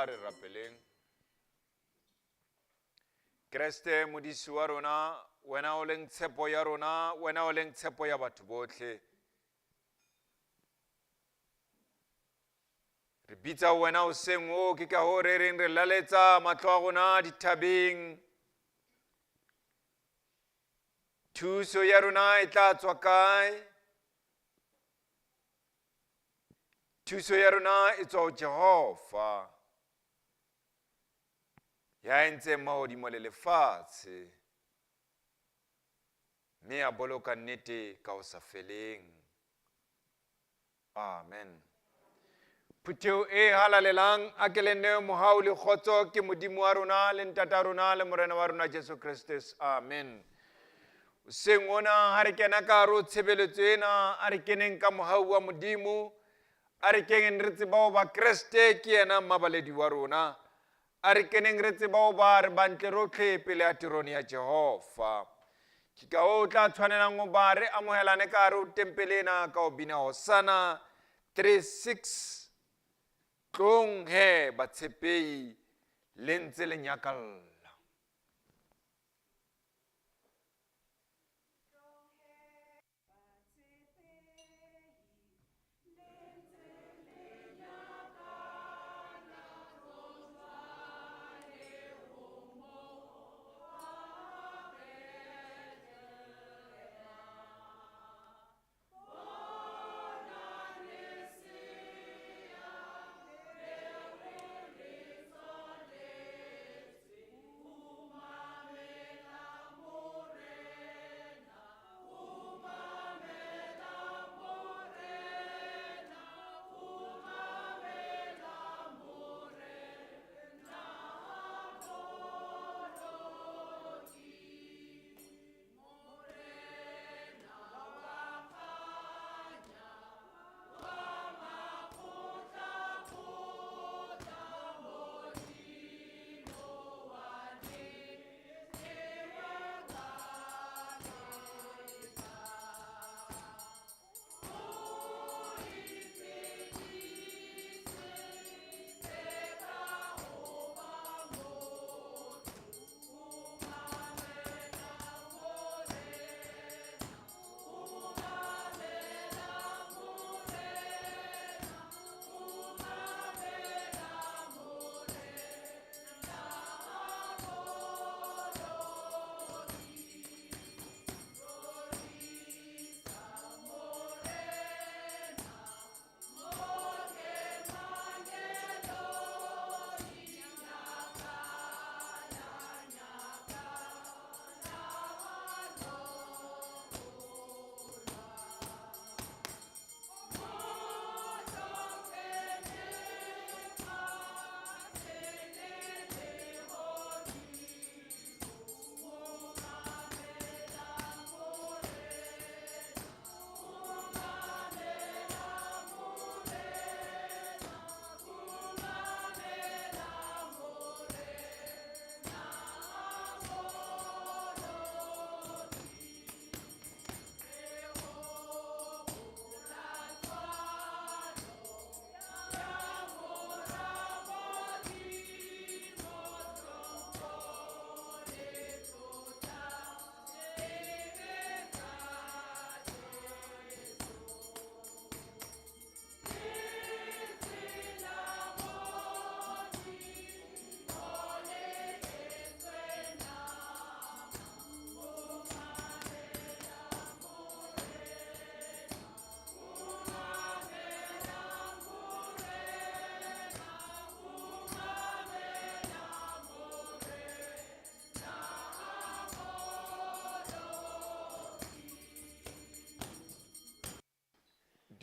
a re rapeleng. Kreste modisi wa rona, wena o leng tshepo ya rona, wena o leng tshepo ya batho botlhe. Re bitsa wena o seng o ke ka ho re reng re laletsa matlho a rona dithabeng. Thuso ya rona e tla tswa kae? Thuso ya rona e tswa ho Jehova. Ya entse mahodimo le lefatshe. Mme a boloka nnete ka ho sa feleng. Amen. Phuteo e halalelang a ke le nne mohau le kgotso ke Modimo wa rona le ntata rona le morena wa rona Jesu Kristus. Amen. Seng ona ha re kena ka hare ho tshebeletso ena, a re keneng ka mohau wa Modimo, a re keneng re tseba ho ba Kreste ke yena mmabaledi wa rona, a re keneng re tseba ho ba re bantle rotlhe pele a tirong ya Jehova. Ke ka o tla tshwanelang ho ba re amohelane ka hare ho tempele ena ka ho bina Hosanna 3:6. Tlong he batshepehi le ntse le nyakalla.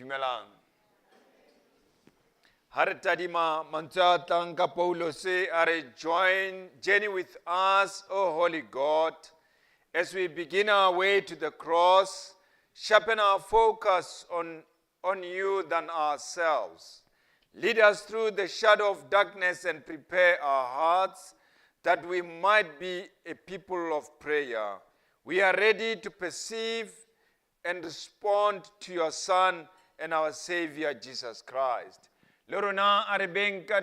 Dumelang. Ha re tadima mantswe a tlang ka Paulos a re journey with us, O Holy God, as we begin our way to the cross. Sharpen our focus on you than ourselves. Lead us through the shadow of darkness and prepare our hearts that we might be a people of prayer. We are ready to perceive and respond to your Son and our Savior, Jesus Christ. Le rona a re beng ka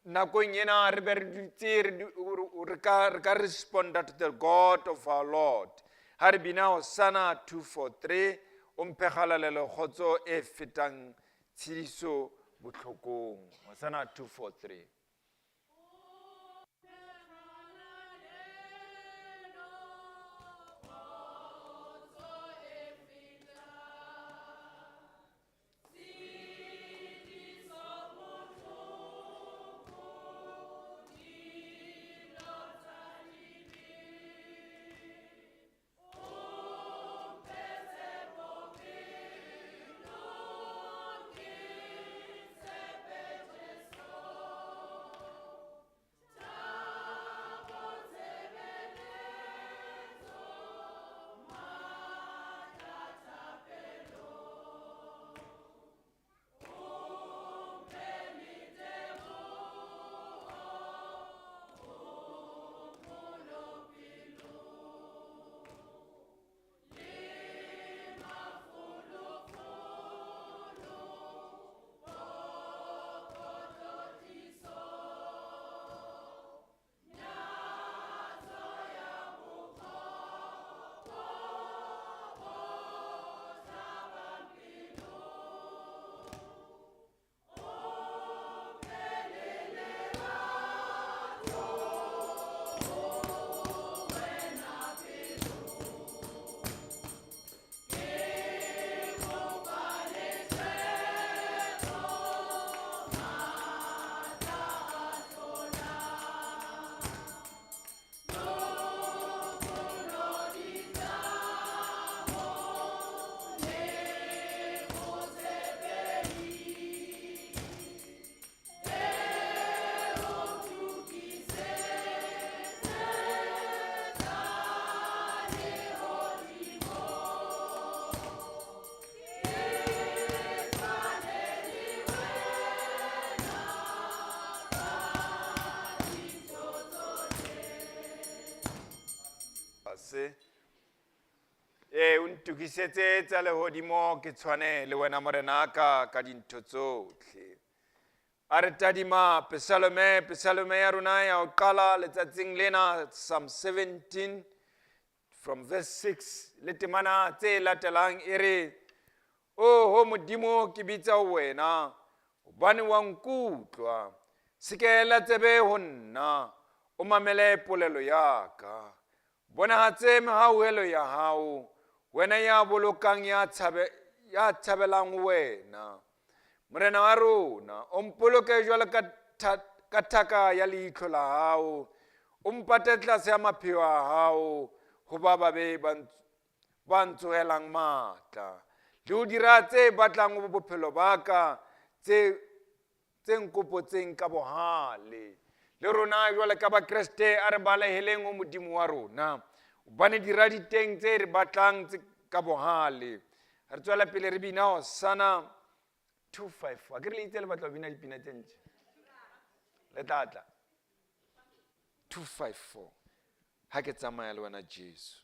nakong ena re be re dutse re ka responda to the God of our Lord. Ha re bina Hosanna 243 o mphegala le kgotso e fetang tshidiso botlhokong. Hosanna 243. Untukisetse tsa lehodimo ke tshwane le wena morena ka dintho tsotlhe. A re tadima Psalme ya rona ya ho qala letsatsing lena, Psalm 17 from verse 6, le temana tse latelang e re, ho Modimo ke bitsa ho wena, hobane wa nkutlwa. Sikela tsebe ho nna, o mamele polelo ya ka. Bonahatse mehauhelo ya hao, wena ya bolokang ya tshabelang wena. Morena wa rona, o mpoloke jwalo ka thaka ya leihlo la hao, o mpate tlase ya mapheo a hao, ho ba babe ba ntsohelang matla. Le ho dira tse batlang ho bophelo ba ka, tse nkopotseng ka bohale. Le rona jwale ka ba Kriste a re baleheleng ho Modimo wa rona, hobane dira diteng tse re batlang ka bohale. Re tswela pele re bina Hosanna 254. A ke re le itse le batla ho bina dipina tse ntjha? Le tlatla 254. Ha ke tsamaya le wena Jesu.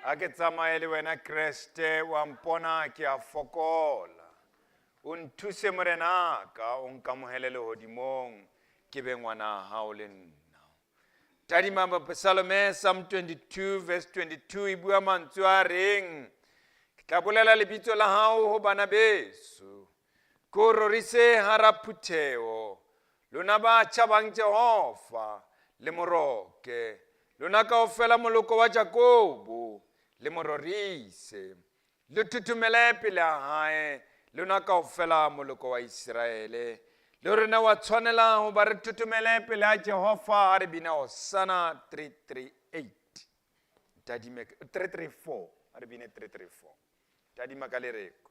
a ke tsamaye le wena Kreste wa mpona ke a fokola o nthuse morenaka o nkamohele lehodimong ke be ngwana hao le nna. Tadima Psalm Psalm 22 verse 22 e bua mantswe a reng ke tla bolela lebitso la hao ho bana beso ke o rorise hara phutheo lona ba tjhabang Jehova le moroke lona kaofela moloko wa Jakobo le mororise le thuthumele pele a hae lona kaofela moloko wa Israele le rena wa tshwanela ho ba re thuthumele pele a Jehova ha re bina Hosanna 338 tadime 334 ha re bine 334 tadima ka lereko.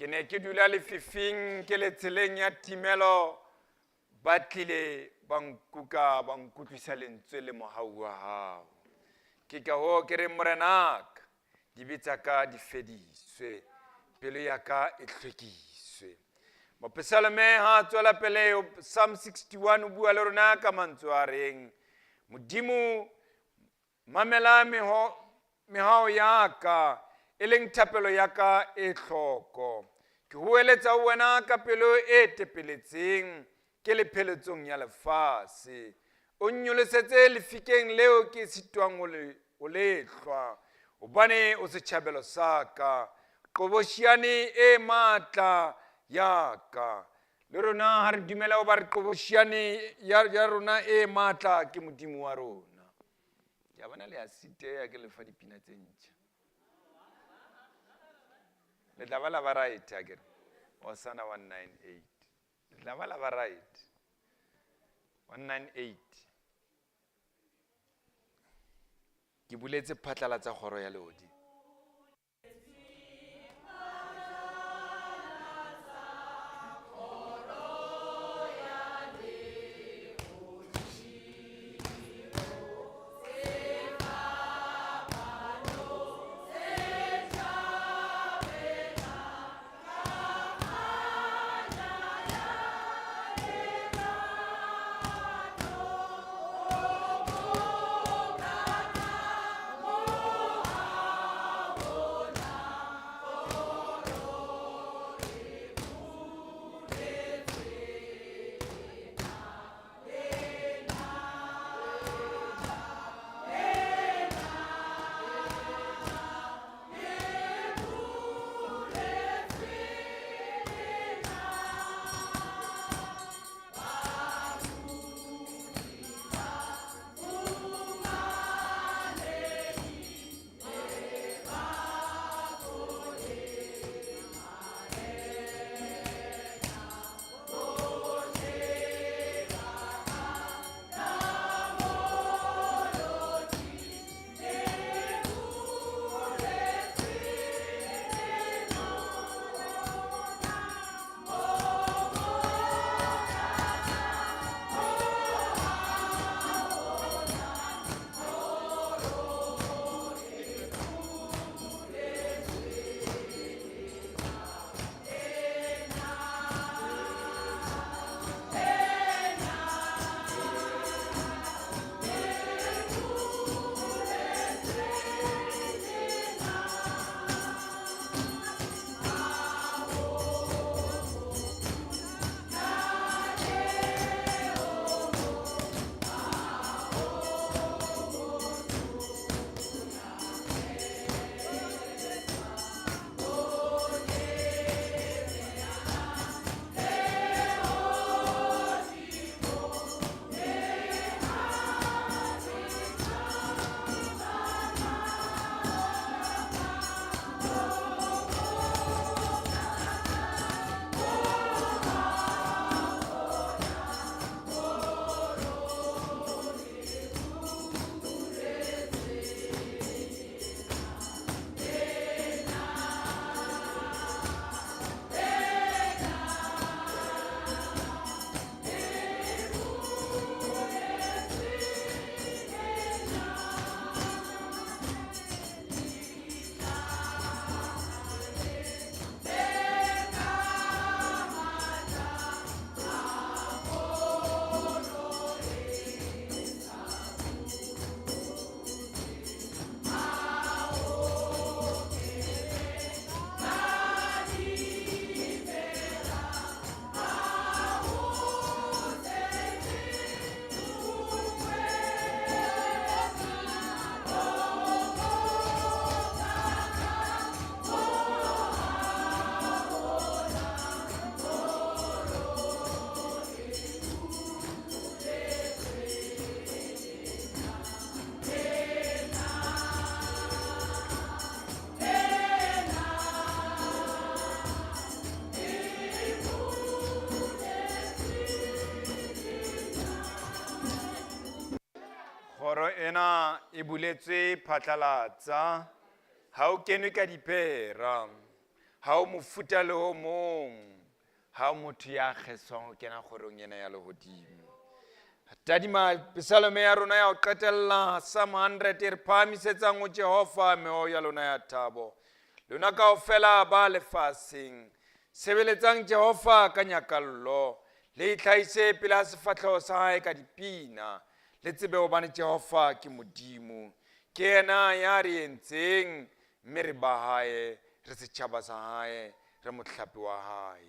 Ke ne ke dula lefifing ke le tseleng ya timelo ba tlile ba nkutlwisa lentswe le mohau wa hao ke ka hoo ke re morenaka dibetsa ka di fediswe pelo ya ka e hlwekiswe. Mopsalme ha tswela pele Psalm 61 o bua le rona ka mantswe a reng Modimo mamela mehao ya ka e leng thapelo ya ka e hloko ke hoeletsa wena ka pelo e tepeletseng ke lepheletsong ya lefase o nyolosetse lefikeng leo ke sitwang o lehlwa hobane o setjhabelo sa ka qoboshiane e matla ya ka le rona ha re dumela ho ba re qoboshiane ya rona e matla ke Modimo wa rona. Ya bona le a siteya ke lefa dipina tse ntjha le tla ba la ba right again Hosanna 198 le tla ba la ba right 198 ke buletse phatlalatsa kgoro ya lodi. Kgoro ena e buletswe phatlalatsa, ha o kenwe ka dipera, ha o mofuta le o mong, ha o motho ya kgeswang ho kena kgorong ena ya lehodimo. Tadima psalome ya rona ya ho qetella Psalm 100 e re phahamisetsang ho Jehova meho ya lona ya thabo. Lona kaofela ba lefaseng, sebeletsang Jehova ka nyakallo, le itlhahise pela sefatlhego sa hae ka dipina. Le tsebe hobane Jehova ke Modimo, ke yena ya re entseng, mme re ba hae, re setjhaba sa hae, re mohlapi wa hae.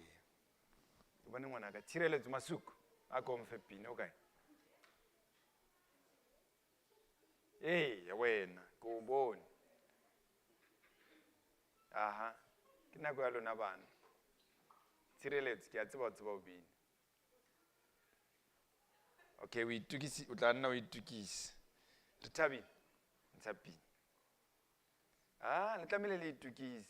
Ke bone ngwanaka, tshireletso Masuku, a ko mfe pina, okay? Ya wena, ke o bone. Aha, ke nako ya lona bana. Tshireletso, ke a tseba o tseba ho bina. Okay, we itukisi, o tla nna o itukisi. Re thabile, ntsha pina. Le tlamehile le itukisi.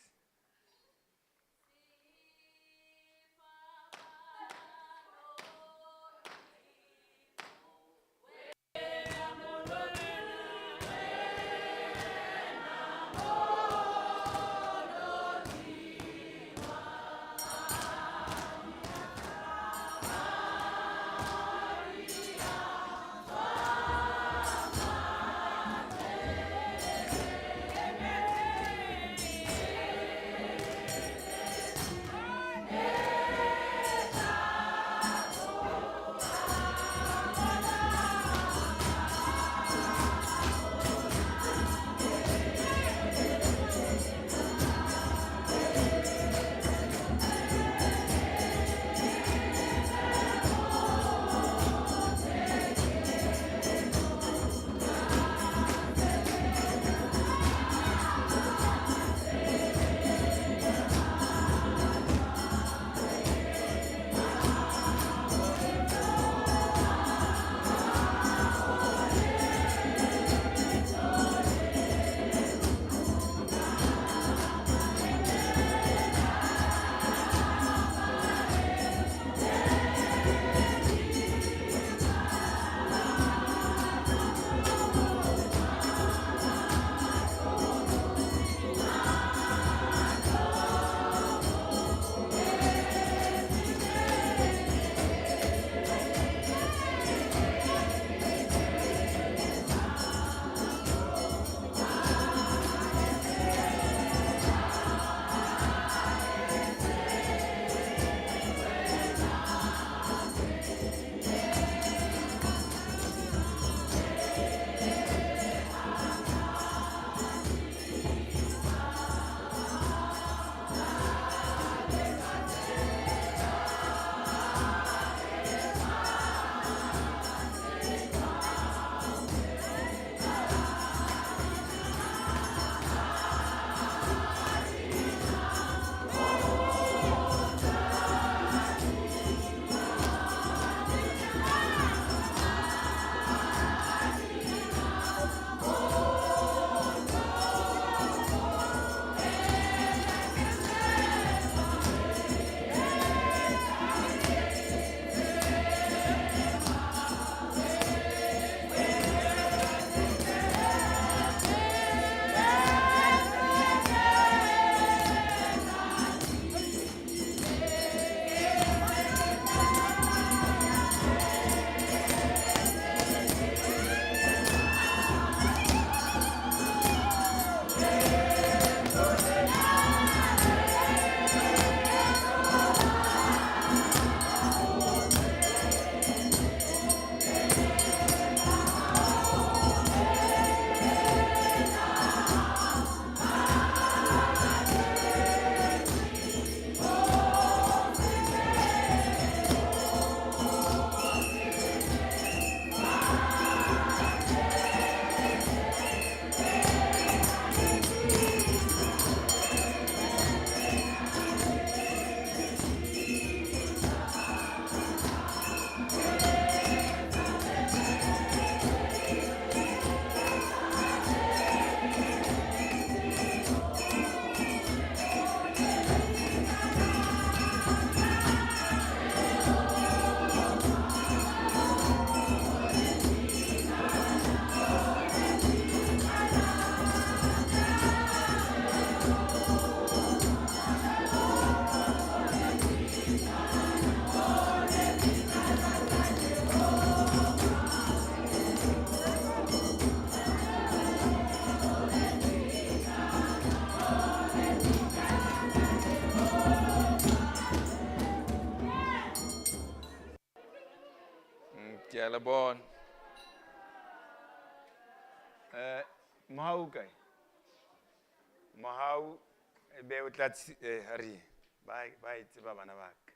le bona. Mohau kae? Mohau be o tla hari ba itse ba bana ba ka.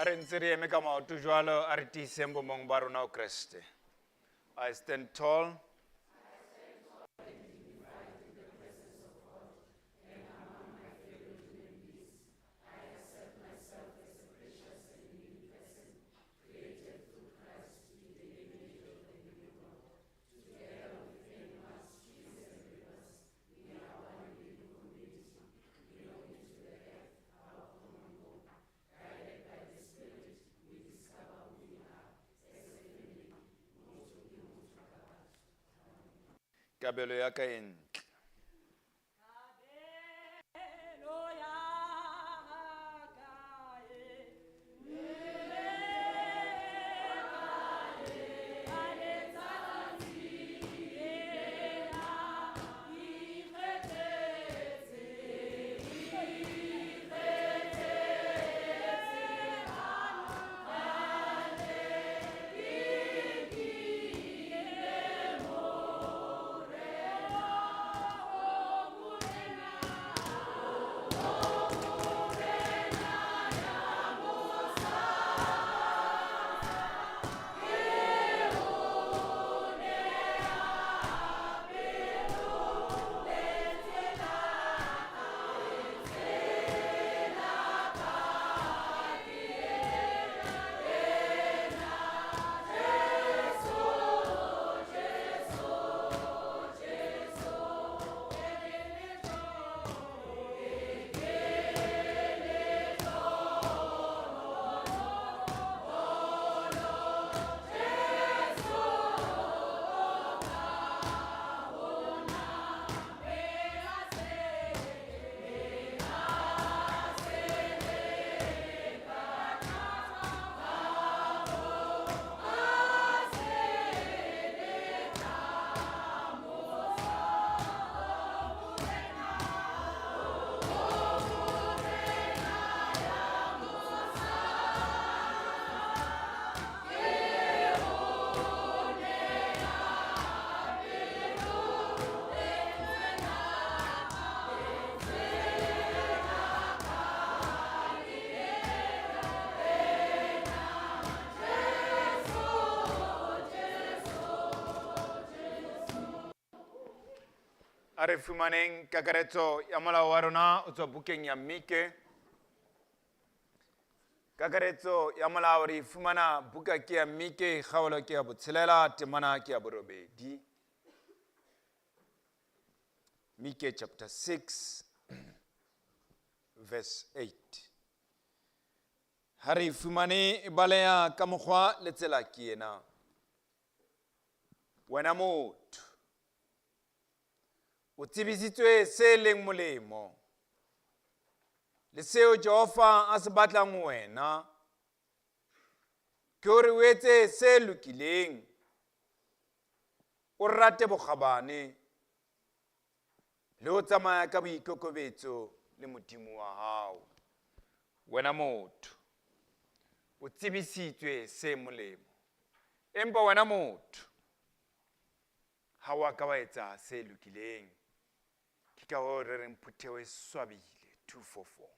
a re ntse re eme ka maoto jwalo a re tiiseng bomong ba rona o Kreste. I stand tall. Kabelo ya ka e ntle. A re fumaneng kakaretso ya molao wa rona o tswa bukeng ya Mike. Kakaretso ya molao re fumana buka ke ya Mike, kgaolo ke ya botshelela, temana ke ya borobedi. Mike chapter 6 verse 8. Ha re fumane e baleha ka mokgwa le tsela ke ena. Wena motho, o tsebisitswe se leng molemo le seo Jehova a se batlang wena ke hore o etse se lokileng, o rate bokgabane le ho tsamaya ka boikokobetso le Modimo wa hao. Wena motho, o tsebisitswe se molemo, empa wena motho ha wa ka wa etsa se lokileng. Ke ka hoo re reng Phuthego e swabile 2:4.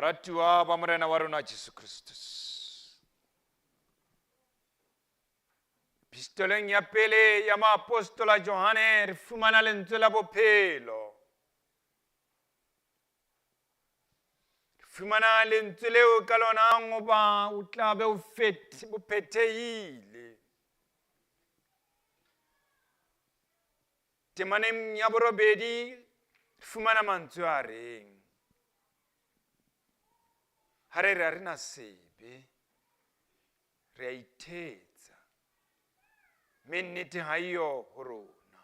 baratuwa ba morena wa rona Jesu Kristus. Epistoleng ya pele ya maapostola Johane re fumana lentswe la bophelo. Re fumana lentswe leo ka lona ngoba o tla be o phethehile. Temaneng ya borobedi re fumana mantswe a reng. Ha re re ha rena sebe, re a ithetsa, mme nnete ha eyo ho rona.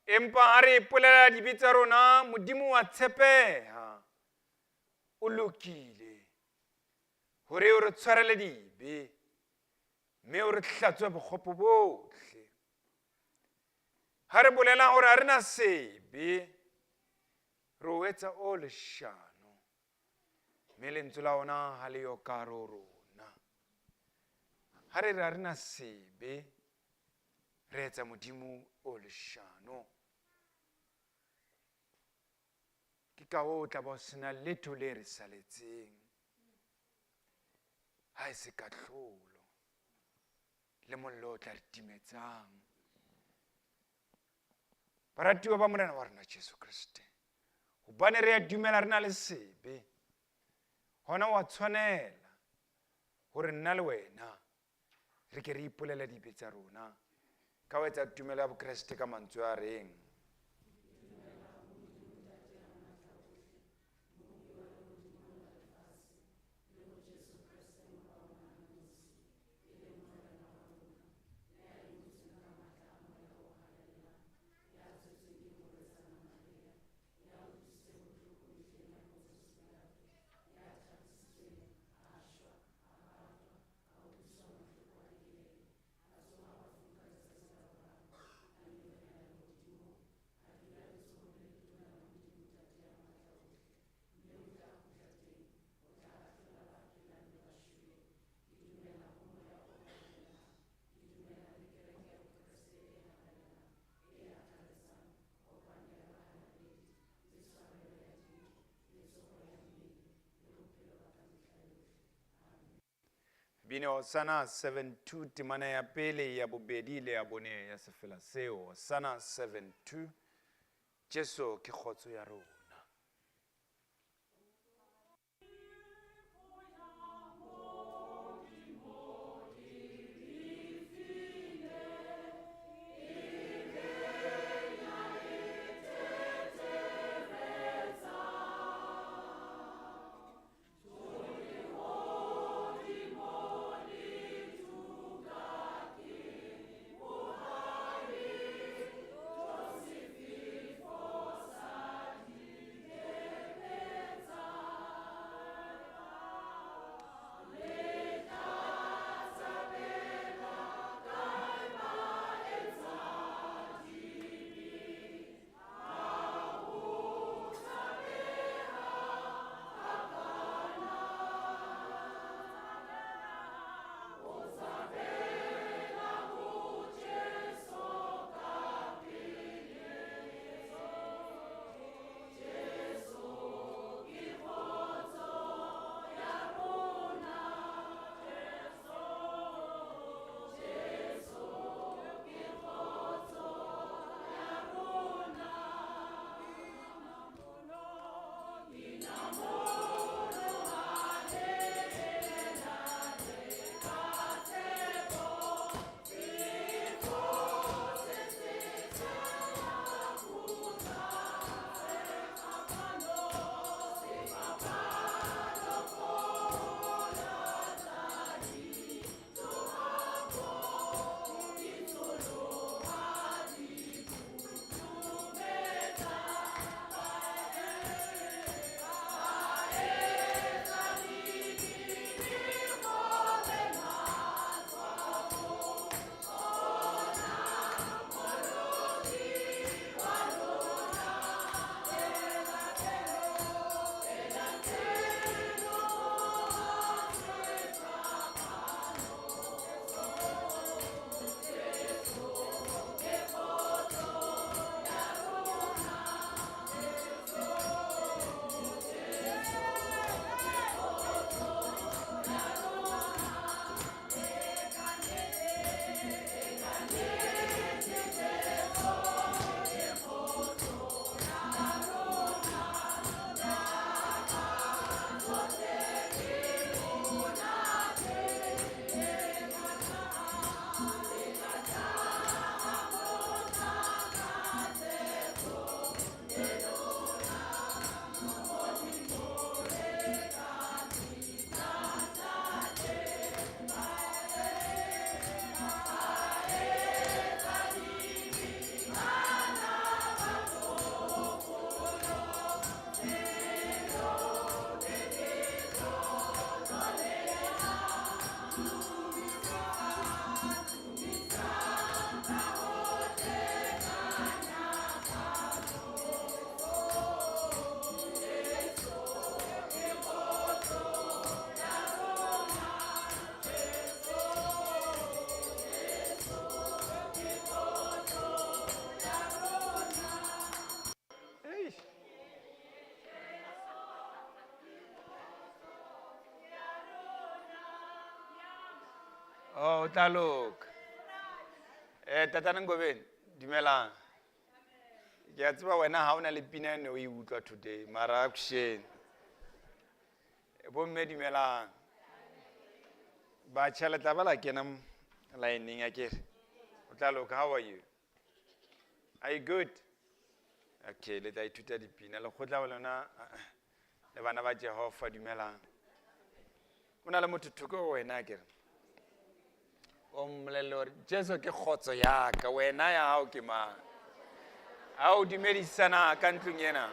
Empa ha re ipolela dibe tsa rona, Modimo wa tshepeha, o lokile, hore o re tshwarele dibe, mme o re hlatswe bokgopo bohle. Ha re bolela hore ha rena sebe, re o etsa o leshano. Mme lentswe la ona ha le yo ka hare ho rona. Ha re re ha rena sebe, re etsa Modimo o leshano. Ke ka hoo o tla ba o sena letho le re saletseng. Ha e se kahlolo, le mollo o tla re timetsang. Baratuwa ba morena wa rona Jesu Kriste, hobane re a dumela re na le sebe, hona wa tshwanela hore nna le wena re ke re ipolele dibe tsa rona ka ho etsa tumelo ya bokreste ka mantswe a reng. Bine Hosanna 7:2 temana ya pele ya bobedi le ya bone ya sefela seo. Hosanna 7:2 Jesu ke kgotso ya rona. Oh, tla loka. Tatana Ngobeni, dumelang. Ke a tseba wena ha ona le pina ene o e utlwa today, mara action. Bomme dumelang. Ba tšhelete ba la kena lining a kere. O tla loka, how are you? Are you good? Okay, le tla ithuta dipina. Le khotla ba lona le bana ba Jehova dumelang. O na le motho thoko wena kere. O mmolelle hore Jesu ke kgotso ya ka, wena ya hao ke mang? Ha o dumedisana ka ntlong ena.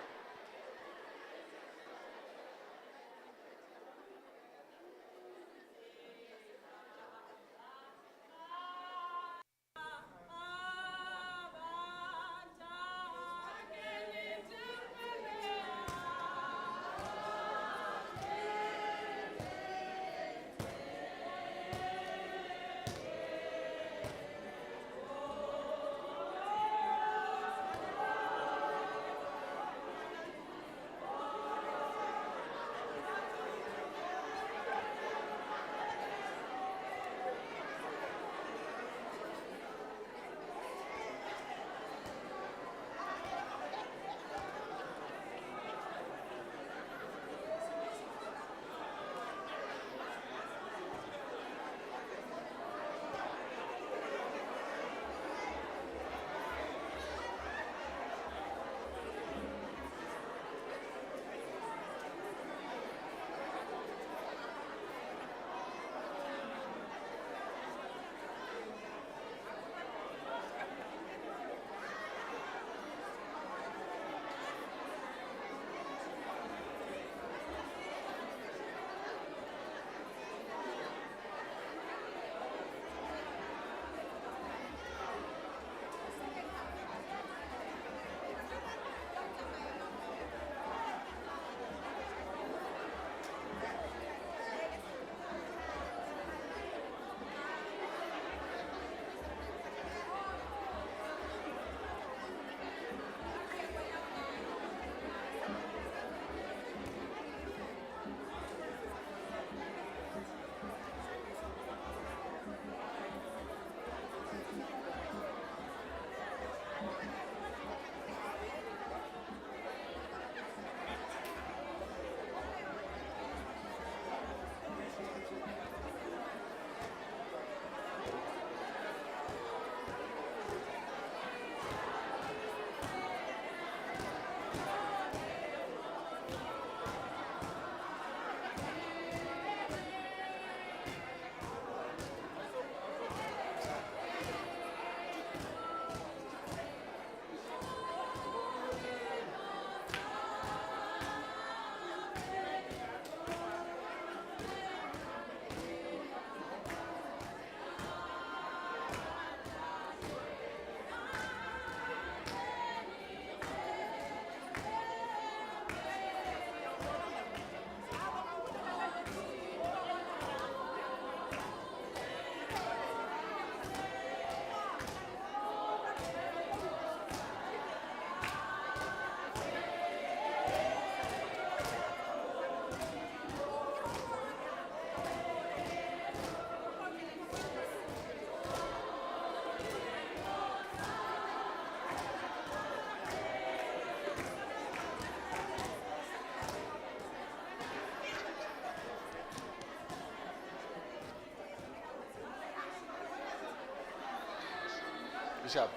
Bishop.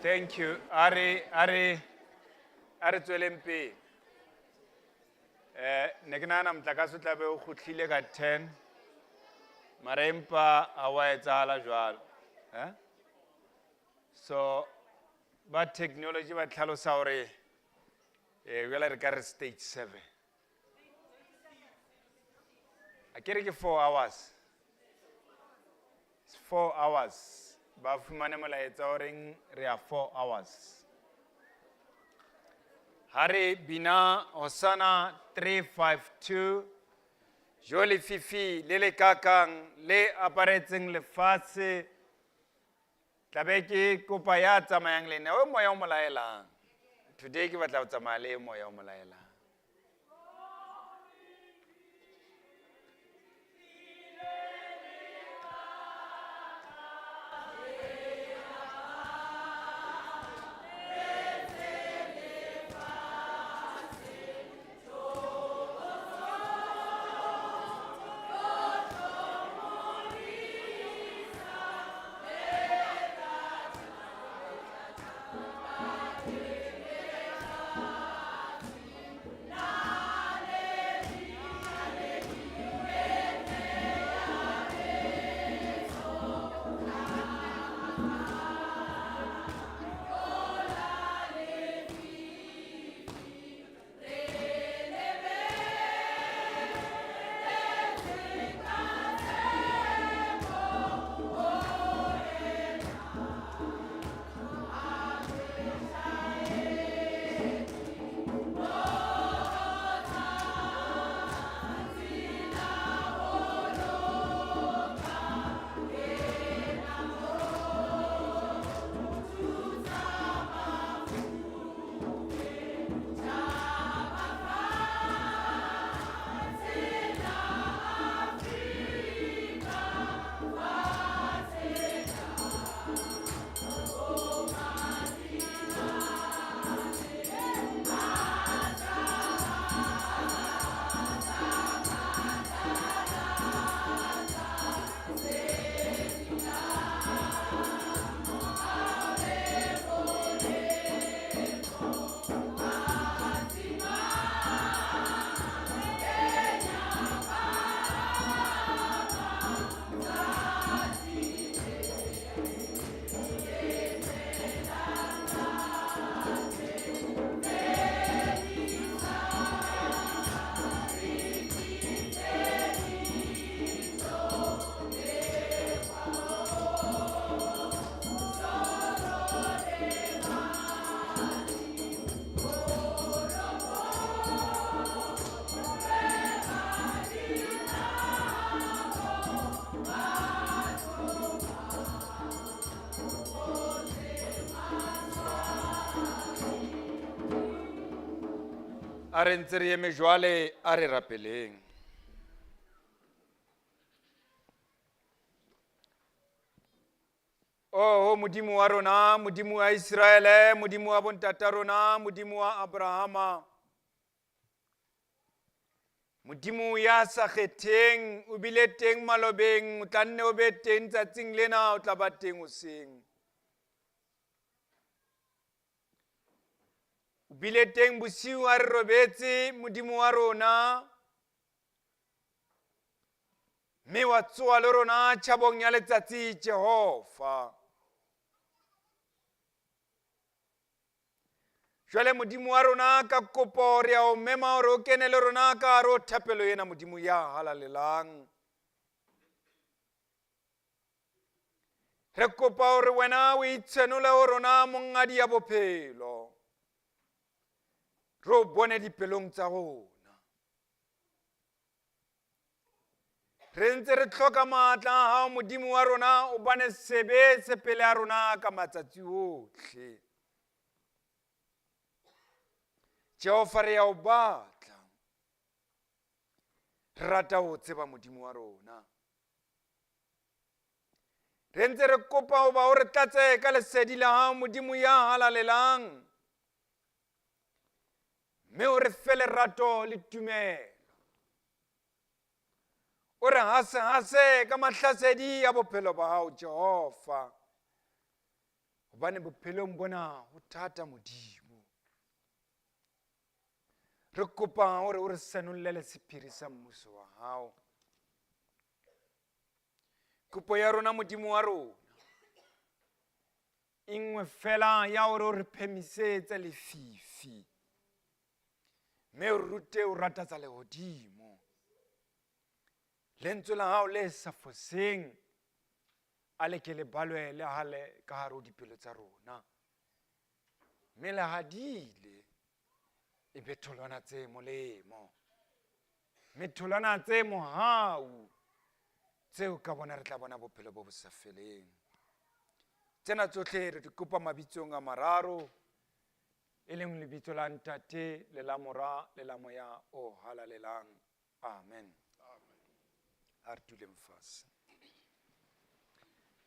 Thank you. Are tswelempe. Ne ke nahana motlakase o tla be o kgutlile ka 10. Mara empa ha wa etsahala jwalo. So ba technology ba tlhalosa hore jwale re ka re stage 7. A kere ke 4 hours. It's 4 hours. Ba fumane molaetsa hore re a 4 hours. Hari bina Hosanna 352. Joli fifi le kakang le aparetseng lefatshe. Tlabe ke kopa ya tsamayang le nna o moya o molaelang. Today ke batla go tsamaya le moya o molaelang. a re ntse re eme jwale a re rapeleng. Oh modimo wa rona, modimo wa Israele, modimo wa bontata rona, modimo wa Abrahama, modimo ya sa kgetheng, o bile teng malobeng, o tla nne o be teng tsatsing lena, o tla ba teng hoseng. O bile teng bosiu a re robetse, modimo wa rona, mme wa tsoha le rona tjhabong ya letsatsi Jehova. Jwale modimo wa rona ka kopo re a o mema hore o kene le rona ka hare ho thapelo ena modimo ya halalelang. Re kopa hore wena o itshenole ho rona mongadi ya bophelo. Re o bone dipelong tsa rona. Re ntse re hloka matla a hao modimo wa rona o bane sebe se pele ya rona ka matsatsi ohle. Jehova re a o batla. Re rata ho tseba modimo wa rona. Re ntse re kopa ho ba o re tlatse ka lesedi la hao modimo ya halalelang. Mme o re fe lerato le tumelo. O re hase ka mahlasedi ya bophelo ba hao Jehova. Hobane bophelong bona ho thata modimo. Re kopa hore o re senollele sephiri sa mmuso wa hao. Kopo ya rona modimo wa rona ingwe fela ya hore o re phemisetse lefifi, mme o rute o ratatsa lehodimo. Lentswe la hao le sa foseng a le ke le balwe le hale ka hare ho dipelo tsa rona, mme le hadile e be tholwana tse molemo, mme tholwana tse mohau tseo ka bona re tla bona bophelo bo bo sa feleng. Tsena tsohle re di kopa mabitsong a mararo, e leng lebitso la Ntate le la Mora le la Moya o halalelang. Amen. A re duleng fatshe.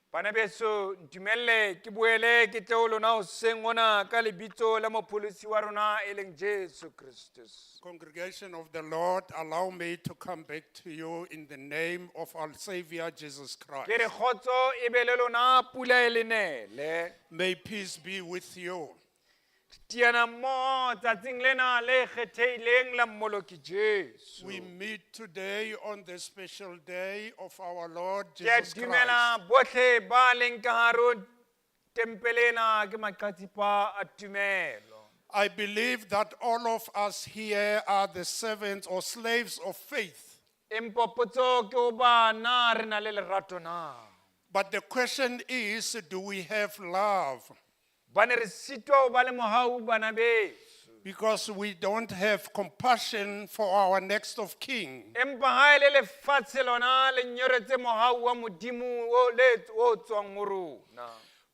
Bana beso, ntumelle ke boele ke tle ho lona hoseng ona ka lebitso la mopholosi wa rona e leng Jesu Christus. Congregation of the Lord, allow me to come back to you in the name of our Savior Jesus Christ. Ke re kgotso e be le lona, pula e le nele. May peace be with you. Tiana mo tsatsing lena le kgethehileng la mmoloki Jesu. We meet today on the special day of our Lord Ke a Jesus Christ. dumela bohle ba leng ka hare ho tempele ena ke maqatipa a tumelo. I believe that all of us here are the servants or slaves of faith. Empa potso ke ho ba na re na le lerato na? But the question is, do we have love? Bane re sitwa ho ba le mohau bana beso. Because we don't have compassion for our next of kin. Empa ha ele lefatshe lona le nyoretse mohau wa modimo o tswang ho rona.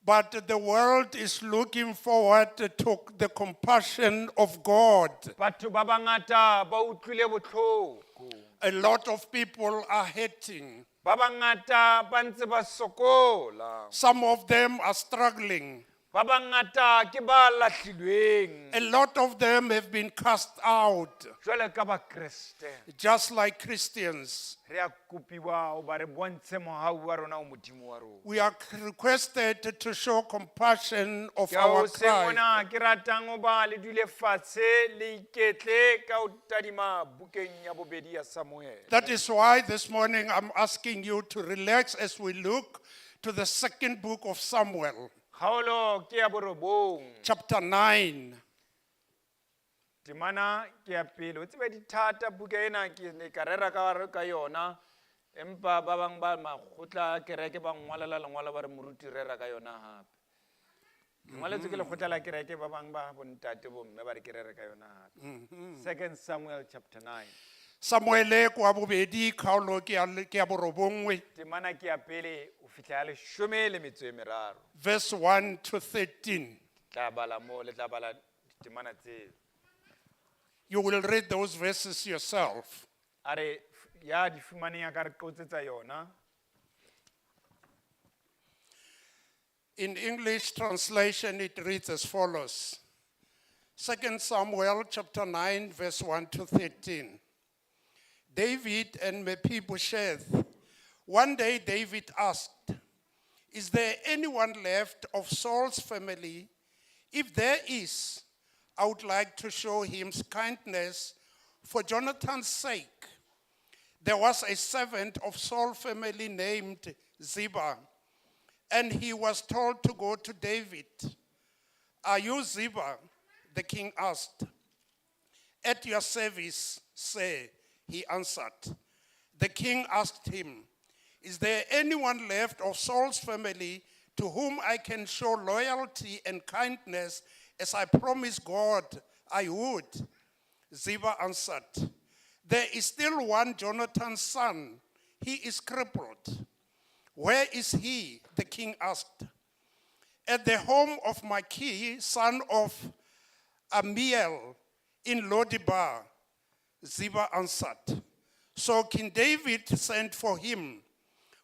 But the world is looking forward to the compassion of God. Batho ba bangata ba utlwile botlhoko. A lot of people are hurting. Ba bangata ba ntse ba sokola. Some of them are struggling. Ba bangata ke ba lahlilweng. A lot of them have been cast out, Jwale ka ba Kriste just like Christians. re a kopiwa ho ba re bontshe mohau wa rona o modimo wa rona. We are requested to show compassion of Ke a our o se Christ. mona ke ratang ho ba le dule fatshe le iketle ka ho tadima bukeng ya bobedi ya Samuel. That is why this morning I'm asking you to relax as we look to the second book of Samuel, Kgaolo ke ya borobong. chapter 9. Temana ke ya pele. O tsebe dithata buka ena ke ne ka rera ka yona. Empa ba bang ba makgotla kereke ba ngwalela lengwalo ba re moruti rera ka yona hape. Ngwaletswe ke lekgotla la kereke ba bang ba bontate bomme ba re ke rera ka yona hape. 2 Samuel chapter 9. Samuele kwa bobedi kgaolo ke ya borobongwe, Temana ke ya pele o fihla ya 13. verse 1 to 13. Tla bala mo le tla bala temana tseo. You will read those verses yourself. a re ya di fumaneng ka re qotsetsa yona. In English translation, it reads as follows. 2 Samuel chapter 9, verse 1 to 13. David and Mephibosheth. One day David asked, "Is there anyone left of Saul's family? If there is, I would like to show him kindness for Jonathan's sake." There was a servant of Saul's family named Ziba, and he was told to go to David. "Are you Ziba?" the king asked. "At your service, sir," he answered. The king asked him, "Is there anyone left of Saul's family to whom I can show loyalty and kindness as I promised God I would?" Ziba answered, "There is still one Jonathan's son. He is crippled." "Where is he?" the king asked. "At the home of Maki, son of Amiel, in Lodebar," Ziba answered. So King David sent for him.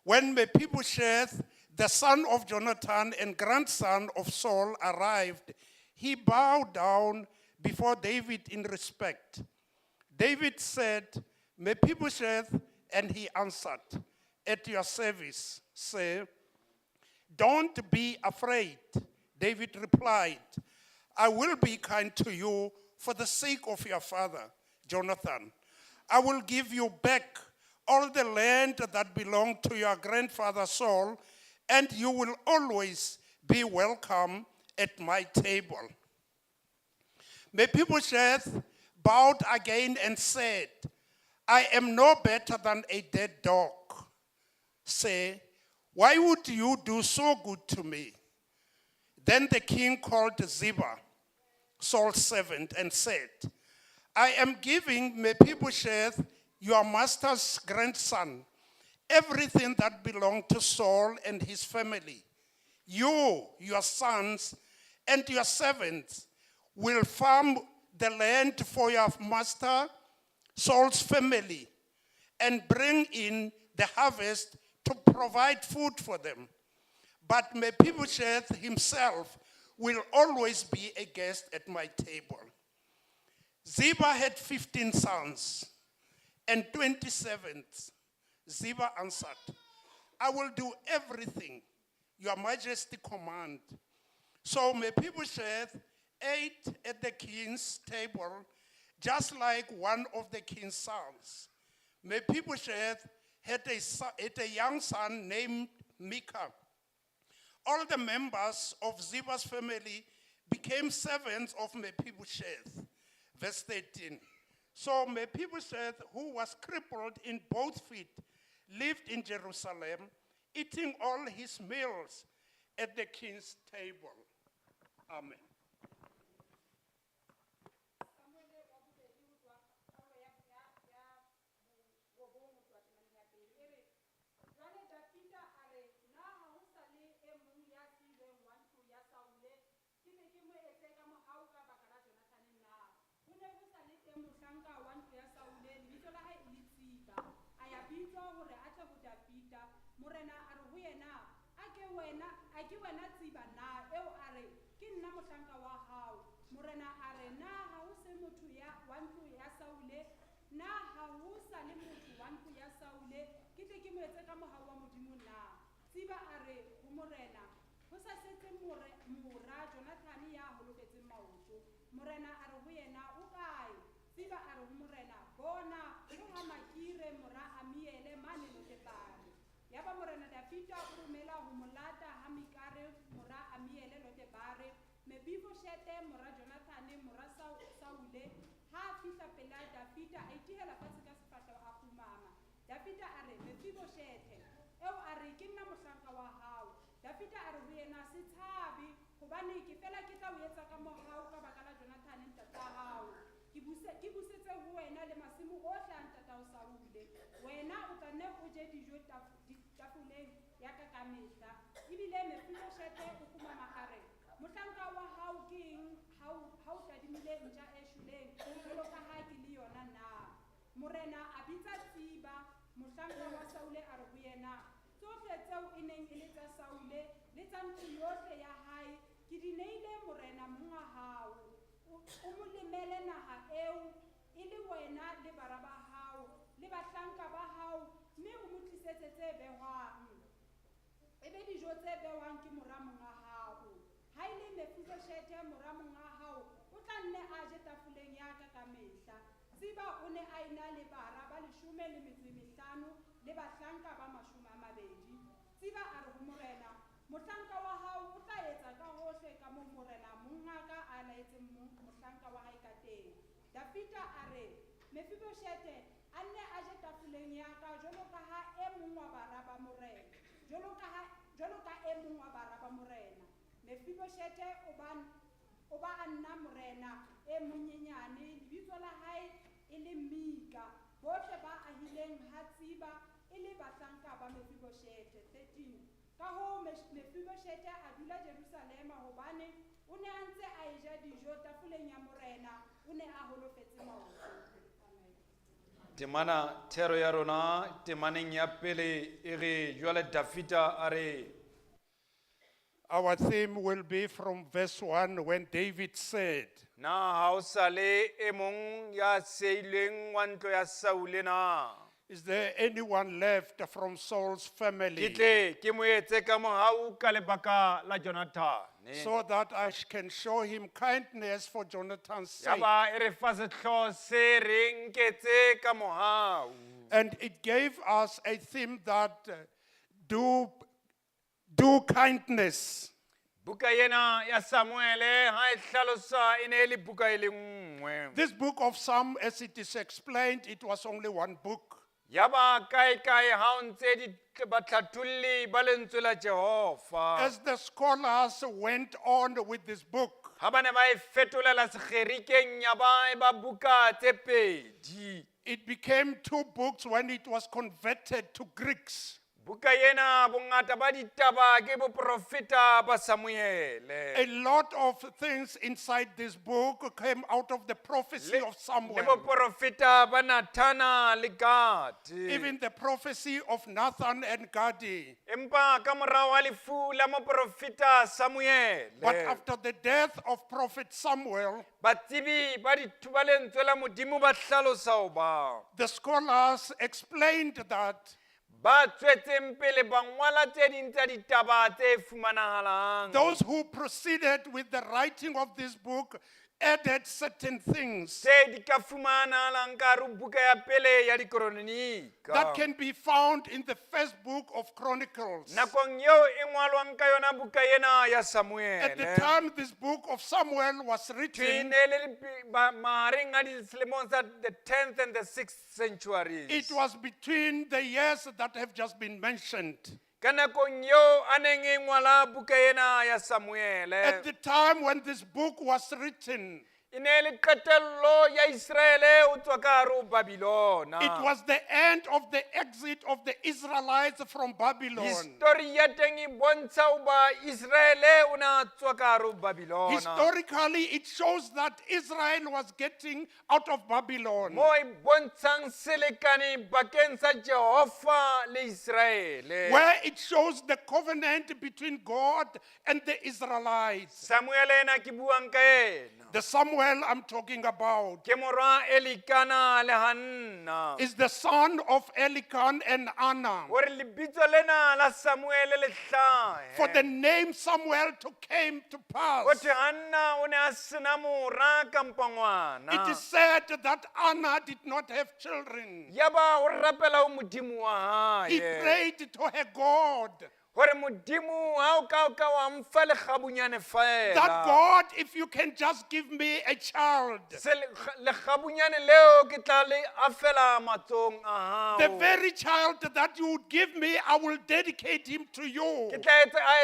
When Mephibosheth, the son of Jonathan and grandson of Saul, arrived, he bowed down before David in respect. David said, "Mephibosheth," and he answered, "At your service, sir." "Don't be afraid," David replied. "I will be kind to you for the sake of your father, Jonathan. I will give you back all the land that belonged to your grandfather Saul, and you will always be welcome at my table." Mephibosheth bowed again and said, "I am no better than a dead dog. Say, why would you do so good to me?" Then the king called Ziba, Saul's servant, and said, "I am giving Mephibosheth, your master's grandson, everything that belonged to Saul and his family. You, your sons, and your servants will farm the land for your master, Saul's family, and bring in the harvest to provide food for them. But Mephibosheth himself will always be a guest at my table." Ziba had 15 sons and 20 servants. Ziba answered, "I will do everything your majesty command." So Mephibosheth ate at the king's table, just like one of the king's sons. Mephibosheth had a young son named Micah. All the members of Ziba's family became servants of Mephibosheth. Verse 13. So Mephibosheth, who was crippled in both feet, lived in Jerusalem, eating all his meals at the king's table. Amen. Morena a re ho yena a ke wena tsiba na eo a re ke nna mohlanka wa hao. Morena a re na ha ho se motho wa ntlo ya Saule, na ha ho sa le motho wa ntlo ya Saule ke tle ke mo etse ka mohau wa Modimo na. Tsiba a re ho morena ho sa setse mora Jonathan ya holofetseng maoto. Morena a re ho yena o kae? Tsiba a re ho morena bona ho ha Makire mora Amiele mane Lodebar. Yaba morena Davida o romela ho molata ha Mikare mora Amiele Lodebar. Mephibosheth mora Jonathan mora Saule ha fihla pela Davida a itihela fatshe ka sefatlo a khumama. Davida a re Mephibosheth eo a re ke nna mohlanka wa hao. Davida a re ho yena se tshabe hobane ke fela ke tla o etsa ka mohau ka baka la Jonathan ntata hao. Ke busetse ho wena le masimo ohle a ntata o Saule. Wena o tla nne o je dijo tafoleng ya ka ka mehla. Ebile Mephibosheth o khumama a re mohlanka wa hao ke eng ha o tadimile ntja e shuleng jwalo ka ha morena a bitsa tsiba mohlanka wa Saule a re ho yena tsohle tseo e neng e le tsa Saule le tsa ntlo yohle ya hae ke di neile morena monga hao o mo lemele naha eo e le wena le bara ba hao le bahlanka ba hao mme o mo tlisetse tse behwang ebe dijo tse behwang ke mora monga hao ha ile Mephibosheth mora monga hao o tla nne a je tafoleng ya ka ka mehla tsiba o ne a ina le bara ba 15 le bahlanka ba 20 tsiba a re ho morena mohlanka wa hao o tla etsa ka hohle ka moo morena monga ka a laetseng mohlanka wa hae ka teng Dafita a re Mephibosheth a nne a je tafoleng ya ka jwalo ka ha e mong wa bara ba morena jwalo ka e mong wa bara ba morena Mephibosheth o ba a nna morena e monyenyane lebitso la hae e le Mika bohle ba ahileng ha tsiba e le bahlanka ba Mephibosheth 13 ka hoo Mephibosheth a dula Jerusalema hobane o ne a ntse a eja dijo tafoleng ya morena o ne a holofetse maoto temana thero ya rona temaneng ya pele e re jwale Dafita a re Our theme will be from verse 1 when David said, na ha o sa le e mong ya seilweng wa ntlo ya Saule na is there anyone left from Saul's ke family tle ke mo etse ka mohau ka lebaka la Jonathan so that I can show him kindness for Jonathan's ya sake? ba e re fa setlho se re nketse ka mohau And it gave us a theme that do kindness. buka yena ya Samuele ha e hlalosa e ne le buka e le nngwe This book of Psalm, as it is explained, it was only one book. ya ba kae ha o ntse di batlhatulli ba lentswe la Jehova As the scholars went on with this book, ha ba ne ba e fetolela sekgerikeng ya ba e ba buka tse pedi it became 2 books when it was converted to Greeks. buka yena bongata ba ditaba ke boprofeta ba Samuele A lot of things inside this book came out of the prophecy of le Samuel. boprofeta ba Nathana le Gadi Even the prophecy of Nathan and Gadi. empa ka morao ha lefu la moprofeta Samuele But after the death of prophet Samuel, batsebi ba dithuba lentswe la modimo ba hlalosa hoba the scholars explained that ba tswetseng pele ba ngwala tse ding tsa ditaba tse fumanahalang those who proceeded with the writing of this book added certain things tse di ka fumanahalang ka hare ho buka ya pele ya dikronika that can be found in the first book of Chronicles. nakong eo e ngwalwang ka yona buka ena ya Samuele At the time this book of Samuel was e written, ne le mahareng a dilemong tsa the 10th and the 6th centuries it was between the years that have just been mentioned. ka nakong eo a neng e ngwala buka ena ya Samuele At the time when this book was written, e ne le qetello ya Israele ho tswa ka hare ho Babilona it was the end of the exit of the Israelites from Babylon. History ya teng e bontsha hoba Israele o na tswa ka hare ho Babilona Historically, it shows that Israel was getting out of Babylon, mo e bontshang selekane bakeng sa Jehova le Israele where it shows the covenant between God and the Israelites. Samuele ena ke buang ka ena The Samuel I'm talking about ke morwa Elikana le Hanna is the son of Elican and Anna. hore lebitso lena la Samuele le For hlahe the name Samuel came to pass. Hothwe Hanna o ne a sena mora kampa ngwana It is said that Anna did not have children. yaba o rapela ho modimo wa He hae prayed to her God hore modimo ha o ka wa mfa lekgabunyane that fela God, if you can just give me a child, se lekgabunyane leo ke tla le afela matsong a the hao very child that you would give me, I will dedicate him to you. ke tla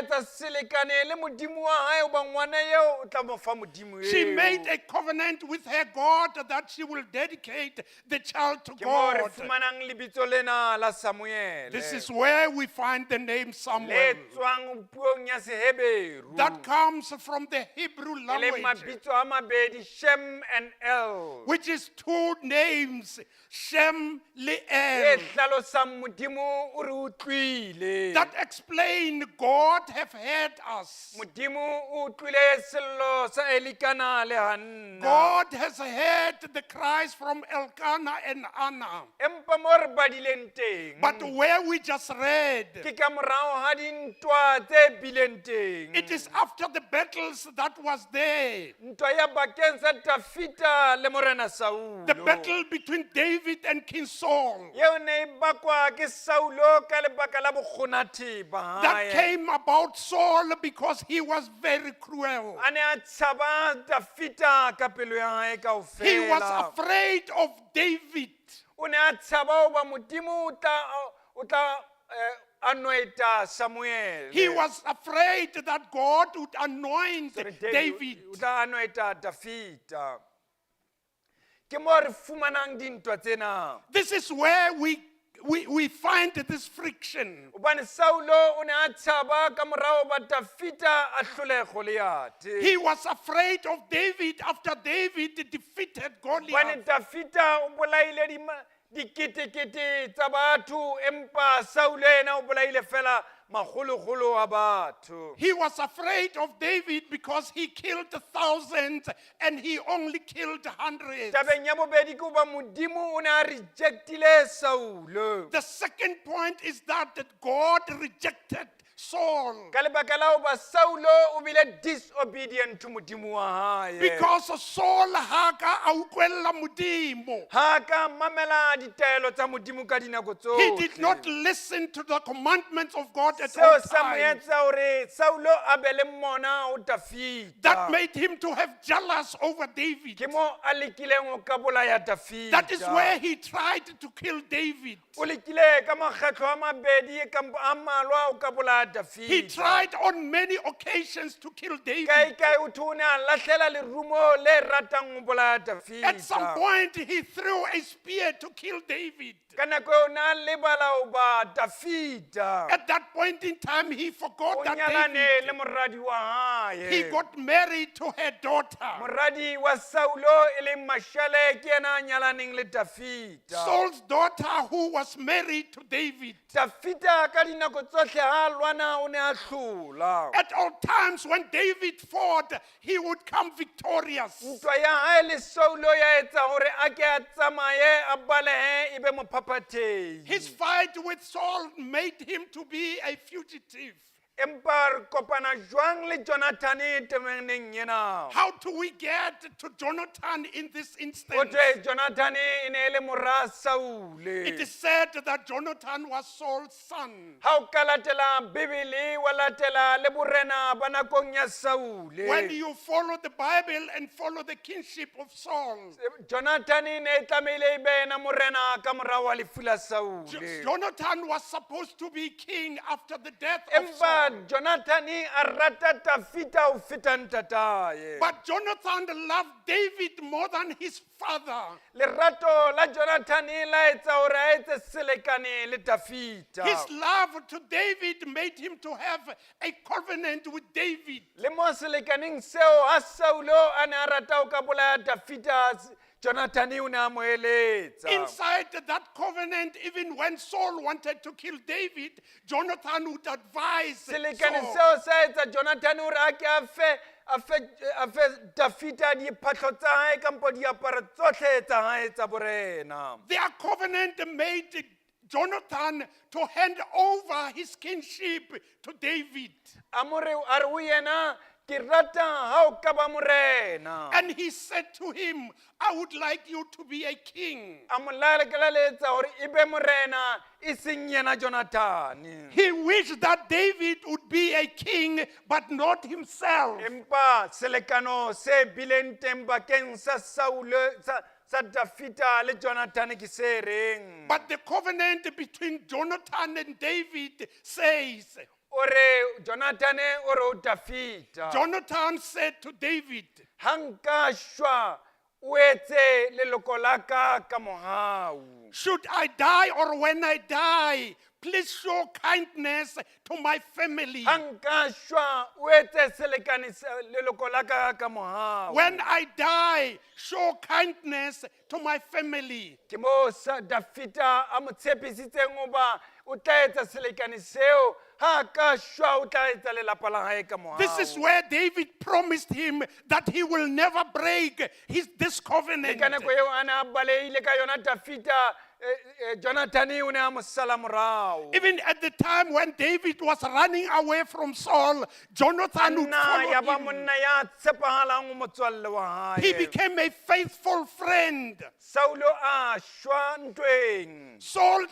etsa selekane le modimo wa hae hoba ngwana eo o tla mo fa modimo She eo made a covenant with her God that she will dedicate the child to ke mo re God. fumanang lebitso lena la Samuele This is where we find the name Samuel. Samuel. tswang puong ya Seheberu. That comes from the Hebrew E leng language, mabitso a mabedi, Shem and El. which is two names, Shem le E El, hlalosang Modimo o re utlwile. that explain God have heard us. Modimo o utlwile sello sa Elikana le Hanna. God has heard the cries from Elkanah and Anna. Empa mo re badileng teng, But where we just read, ke ka morao ha dintwa tse bileng teng. it is after the battles that was there. Ntwa ya bakeng sa Dafita le morena Saulo. The battle between David and King Saul. Yeo ne e bakwa ke Saulo ka lebaka la bokgonathi ba That hae. came about Saul because he was very cruel. A ne a tshaba Dafita ka pelo ya hae He was kaofela. afraid of David. O ne a tshaba hoba Modimo o tla anointa Samuel. He was afraid that God would anoint Sorry, David. o tla anointa Dafita. Ke mo re fumanang dintwa tsena. This is where we find this friction. Hobane Saulo o ne a tshaba ka morao ba Dafita a hlole Goliath. He was afraid of David after David defeated Hobane Goliath. Dafita o bolaile diketekete tsa batho, empa Saulo ena o bolaile fela magologolo a batho. He was afraid of David because he killed thousands and he only killed hundreds. Tabeng ya bobedi ke hoba Modimo o ne a rejectile Saulo. The second point is that God rejected Saul Ka lebaka la hoba Saulo o bile disobedient to Modimo wa hae. because Saul haka a utlwella Modimo. Ha ka mamela ditaelo tsa Modimo ka dinako tsohle. He did not listen to the commandments of God at Seo all sa mo times. etsa hore Saulo a be le mona o Dafita. That made him to have jealous over David. Ke mo a lekileng ho ka bolaya Dafita. That is where he tried to kill David. O lekile ka makgetlo a mabedi kampo a mmalwa o ka bolaya Dafita. He tried on many occasions to kill David. Kai o thone a lahlela lerumo le ratang ho bolaya Dafita. At some point, he threw a spear to kill David. Ka nako eo o ne a lebala ho ba Dafita. At that point in time, he forgot O that nyalane David, le moradi wa hae. he got married to her daughter. Moradi wa Saulo e leng Mashale ke yena a nyalaneng le Dafita. Saul's daughter, who was married to David. Dafita ka dinako tsohle ha a lwana o ne a hlola. At all times, when David fought, he would come victorious. Ntwa ya hae le Saulo ya etsa hore a ke a tsamaye a balehe e be mophaphathehi. His fight with Saul made him to be a fugitive. Empa re kopana jwang le Jonathan temeneng ena? How do we get to Jonathan in this O instance? thwe Jonathan e ne e le mora Saule. It is said that Jonathan was Saul's son. Ha o ka latela Bibele wa latela le borena ba nakong ya Saule. When you follow the Bible and follow the kingship of Saul, Jonathan e ne e tlamehile e be ena morena ka morao wa lefu la Saule. Jonathan was supposed to be king after the death of Empa Saul. Jonathan a rata Dafita ho feta ntatae. But Jonathan loved David more than his father. Lerato la Jonathan la etsa hore a etse selekane le Dafita. His love to David made him to have a covenant with David. Le mo selekaneng seo ha Saulo a ne a rata ho ka bolaya Dafita, Jonathan o ne a mo eletsa. Inside that covenant, even when Saul wanted to kill David, Jonathan would advise Selekane Saul. seo sa etsa Jonathan hore a ke a fe Dafita diphatlo tsa hae kampo diaparo tsohle tsa hae tsa borena. Their covenant made Jonathan to hand over his kingship to David. A mo re a re ho yena ke rata ha o ka ba morena. And he said to him, I would like you to be a king. A mo lalekeletsa hore e be morena e seng yena Jonathan. He wished that David would be a king, but not himself. Empa selekano se bileng teng bakeng sa Saule sa Dafita le Jonathan ke se reng. But the covenant between Jonathan and David says, Ore Jonathan ore o Dafita. Jonathan said to David, Hanka shwa o etse leloko la ka ka mohau. should I die or when I die, please show kindness to my family. ha nka shwa o etse selekane leloko la ka ka mohau. When I die, show kindness to my family. Ke mo Dafita a mo tshepisitseng oba o tla etsa selekane seo ha ka shwa o tla etsa lelapa la hae ka mohau. This is where David promised him that he will never break this Le covenant. ka nako eo a ne a baleile ka yona Dafita, Jonathan o ne a mo sala morao. Even at the time when David was running away from Saul, Jonathan would Nna ya ba follow him. monna ya tshepahalang o motswalle wa He hae. became a faithful friend. Saulo a shwa ntweng. Saul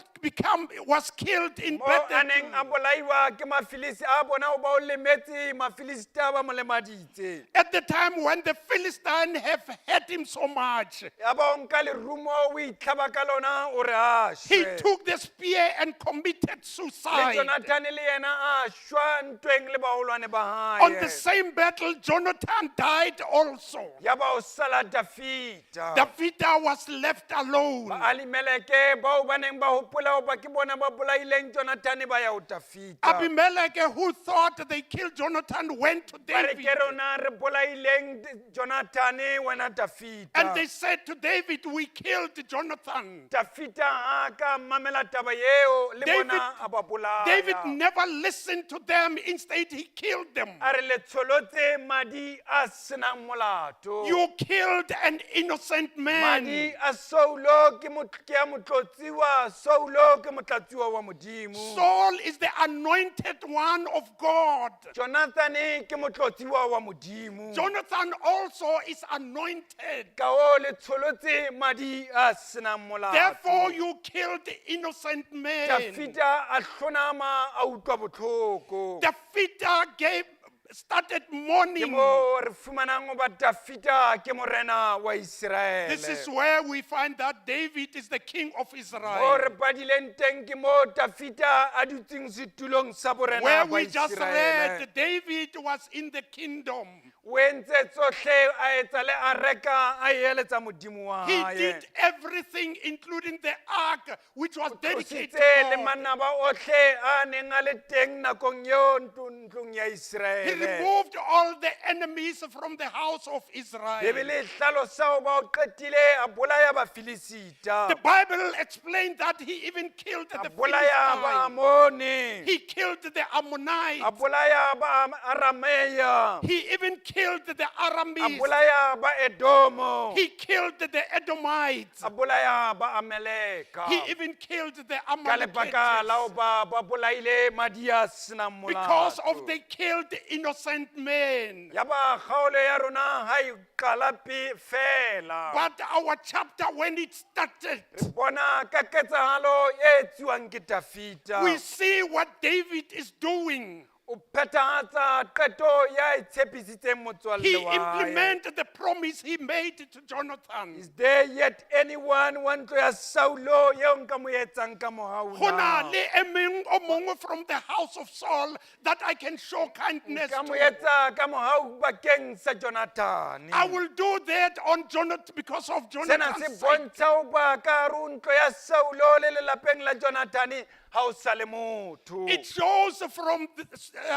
was killed in Mo a Bethlehem. neng a bolaiwa ke Mafilisi a bona o ba o lemetse Mafilisita ba mo lemaditse. At the time when the Philistines have hurt him so much, Ya ba o nka lerumo o itlhaba ka lona o re a he shwe. took the spear and committed Le suicide. Jonathan le yena a shwa ntweng le baholwane ba On the hae. same battle, Jonathan died also. Ya ba o sala Dafita. David was left alone. Alimeleke bao ba neng ba hopola o ba ke bona ba bolaileng Jonathan ba ya o Dafita. Abimelech, who thought they killed Jonathan, went to Ba re David. ke rona re bolaileng Jonathan wena Dafita. And they said to David, we killed Jonathan. Dafita a ka mamela taba eo le David- bona a ba bolaya. David never listened to them. Instead, he killed them. A re le tsholotse madi a senang molato. You killed an innocent man. Madi a Saulo ke a motlotsiwa, Saulo ke motlatsuwa wa Modimo. Saul is the anointed one of God. Jonathan ke motlotsiwa wa Modimo. Jonathan also is anointed. Ka o le tsholotse madi a senang molato. Therefore, you killed the innocent man. Dafita a hlonama a utlwa botlhoko. David started Ke mourning. mo re fumanang o ba Dafita ke morena wa Israele. This is where we find that David is the king of Mo Israel. re badileng teng ke mo Dafita a dutseng setulong sa borena Where ba we just Israele. read, David was in the kingdom. O entse tsohle a etsa le a reka a eletsa Modimo wa He hae. did everything, including the ark, which was dedicated Tlositse le to God. manaba ohle a neng a le teng nakong eo ntlong ya He Israele. removed all the enemies from the house of Israel. Bebele hlalosa o ba o qetile a bolaya Bafilisita. The Bible explained that he even killed A the bolaya ba Philistines. Amoni. He killed the A Ammonites. bolaya ba Arameya. He even killed the A Arameans. bolaya ba Edomo. He killed the Edomites. A bolaya ba Amaleka. He even killed the Ka lebaka la o Amalekites. ba bolaile madi a senang Because molato. of they killed innocent men. Ya ba kgaolo ya rona ha e qala fela. But our chapter, when it started, Re bona ka ketsahalo e etsuwang ke Dafita. we see what David is doing. O phethahatsa qeto ya e tshepisitseng motswalle He wa hae. implemented the promise he made to Jonathan. Is there yet anyone wa ntlo ya Saulo eo nka mo etsang ka mohau Hona na? le e meng o mongwe from the house of Saul that I can show kindness Nka mo to. etsa ka mohau bakeng sa Jonathan. I will do that on Jonathan because of Sena se Jonathan's sake. bontsha ho ba ka hare ho ntlo ya Saulo le lelapeng la Jonathan ha o sa le motho. It shows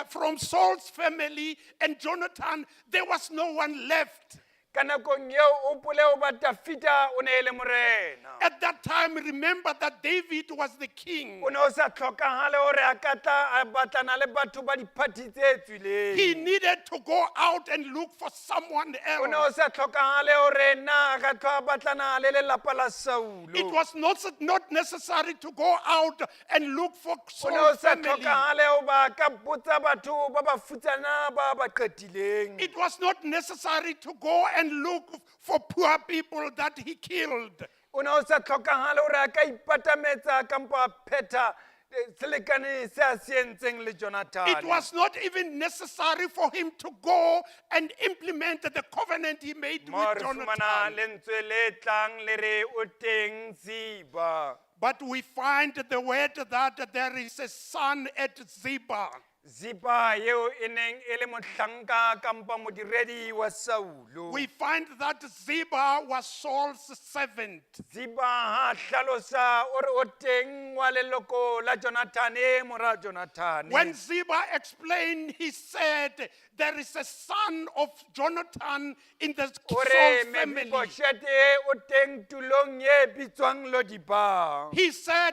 from Saul's family and Jonathan, there was no one left. Ka nakong eo o pole o ba Dafita o ne e le morena. At that time, remember that David was the king. O ne o sa tlhokagale hore a ka tla a batlana le batho ba diphathi tse tswileng. He needed to go out and look for someone O ne o else. sa tlhokagale hore na a ka tla a batlana le lelapa la Saulo. It was not necessary to go out and look for O ne o Saul's sa family. tlhokagale ho ba ka botsa batho ba ba futsana ba ba qetileng. It was not necessary to go and look for poor people that he killed. O ne o sa tlhokagale hore a ka ipatametsa kampo a phetha selekane se a se entseng le Jonathan. It was not even necessary for him to go and implement the covenant he made Mo with re fumana Jonathan. lentswe le tlang le re o teng Ziba. But we find the word that there is a son at Ziba. Ziba yeo e neng e le mohlanka kampa modiredi wa Saulo. We find that Ziba was Saul's servant. Ziba ha hlalosa o re o teng wa leloko la Jonathane mora Jonathane. When Ziba explained, he said, there is a son of Jonathan in the O re Saul's family. Mephibosheth o teng tulong ye bitswang Lodibar. He said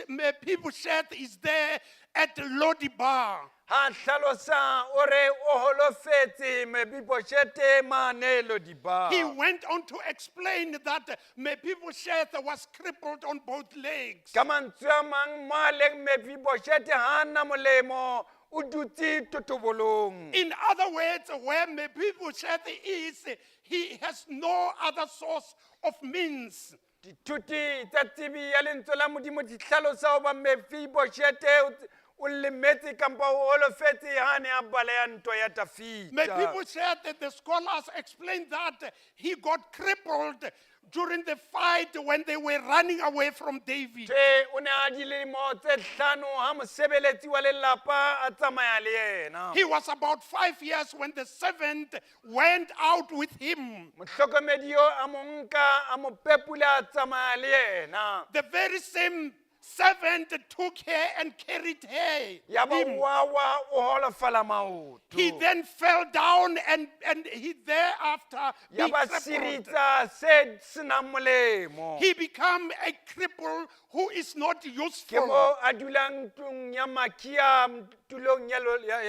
Mephibosheth is there at Lodibar. Ha hlalosa o re o holofetse Mephibosheth mane Lodibar. He went on to explain that Mephibosheth was crippled on both legs. Ka mantswe a mang moaleng Mephibosheth ha na molemo o dutse totobolong. In other words, where Mephibosheth is, he has no other source of means. Dithuti tsa tsebi ya lentswe la Modimo di hlalosa hoba Mephibosheth o lemetse kampa o holofetse ha ne a baleya ntwa ya Dafita. Mephibosheth, the scholars explain that he got crippled during the fight when they were running away from David. O ne a dilemo tse hlano ha mosebeletsi wa lelapa a tsamaya le yena. He was about 5 years when the servant went out with him. Mohlokomedi yo a mo nka a mo pepula a tsamaya le yena. The very same servant took her and carried her. Ya ba him. wawa o holofala maoto. He then fell down and he thereafter Ya ba crippled. siritsa se senang molemo. He became a cripple who is not Ke useful. mo a dulang tlung ya Makia tulong ya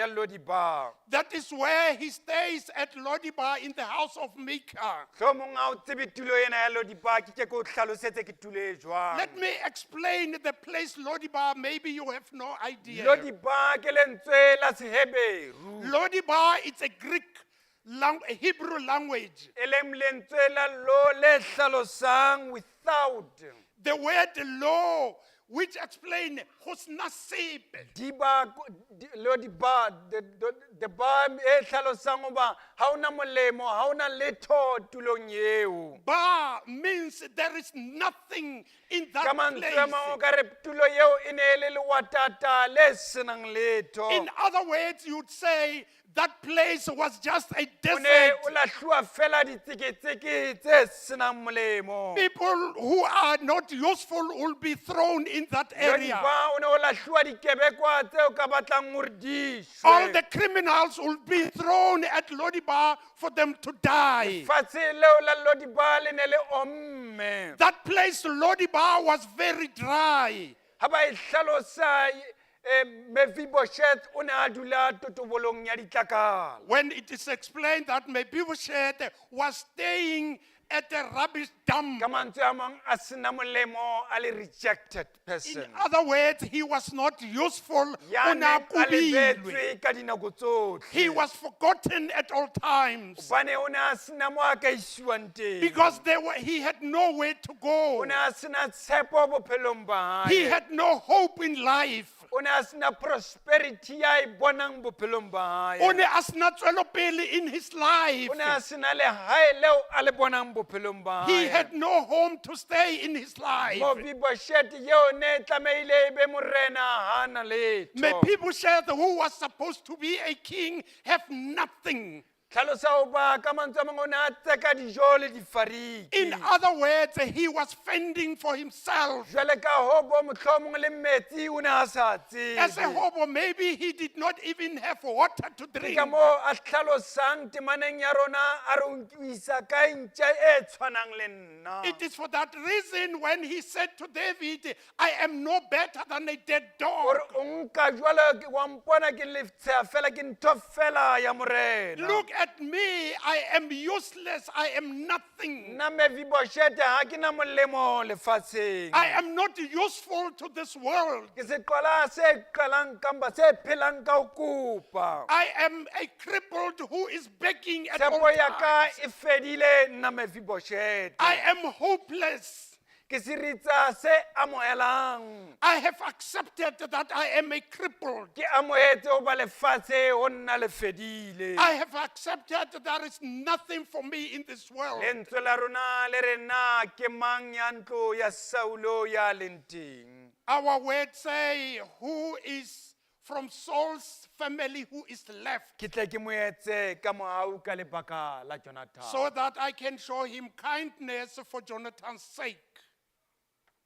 Lodibar. That is where he stays at Lodibar in the house of Micah. Hlomong a o tsebe tulo ena ya Lodibar ke ke ko hlalosetse ke tulo e jwang. Let me explain the place Lodibar. Maybe you have no idea. Lodibar ke lentswe la Seheberu. Lodibar, it's a Greek a Hebrew language. E leng lentswe la lo le hlalosang without. The word law, which explain hosnasib. Lodibar the bar e hlalosang hoba ha ona molemo ha ona letho tulong eo. Ba means there is nothing in that Ka mantswe a mang o place. ka re tulo eo e ne e le lewatata le senang letho. In other words, you'd say that place was just a O ne desert. o lahluwa fela ditseketseke tse senang molemo. People who are not useful will be thrown in that area. Lodibar o ne o lahluwa dikebekwa tse o ka batlang hore di All shwe. the criminals will be thrown at Lodibar for them to die. Fatshe leo la Lodibar le ne le omme. That place, Lodibar, was very dry. Ha ba e hlalosa Mephibosheth o ne a dula totobolong ya ditlakala. When it is explained that Mephibosheth was staying at a rubbish dump. Ka mantswe a mang a sena molemo a le rejected In person. other words, he was not useful. Ya O ne a neng a kubilwe. lebetswe ka dinako tsohle. He was forgotten at all times Hobane o ne a sena mo a ka isiwang teng. because he had nowhere to O go. ne a sena tshepo bophelong ba He hae. had no hope in life. O ne a sena prosperity ya e bonang bophelong ba O hae. ne a sena tswelopele in his life. O ne a sena lehae leo a le bonang bophelong ba He hae. had no home to stay in his life. Mephibosheth yeo ne tlameile e be morena ha na letho. Mephibosheth, who was supposed to be a king, have nothing. Tlhalosa hoba ka mantswe a mang o ne a tseka dijo le difariki. In other words, he was fending for himself. Jwale ka hobo mohlomong le metsi o ne a sa As a tsebe. hobo, maybe he did not even have water to drink. Ka moo a hlalosang temaneng ya rona a re o isa ka ntja e tshwanang le nna. It is for that reason when he said to David, I am no better than a dead dog. Ore o nka jwale wa mpona ke letsheya fela ke ntho fela ya morena. Look at me, I am useless, I am nothing. Nna Mephibosheth ha ke na molemo lefatsheng. I am not useful to this world. Ke seqala se qalang kampa se phelang ka ho kopa. I am a crippled who is begging at all Tshepo ya ka times. e fedile nna Mephibosheth. I am hopeless. Ke seritsa se amohelang. I have accepted that I am a crippled. Ke amohetse ho ba lefatshe ho nna le fedile. I have accepted there is nothing for me in this world. Lentswe la rona le re na ke mang ya ntlo ya Saulo ya leng teng. Our words say, who is from Saul's family who is left, ke tle ke mo etse ka mohau ka lebaka la Jonathan, so that I can show him kindness for Jonathan's sake,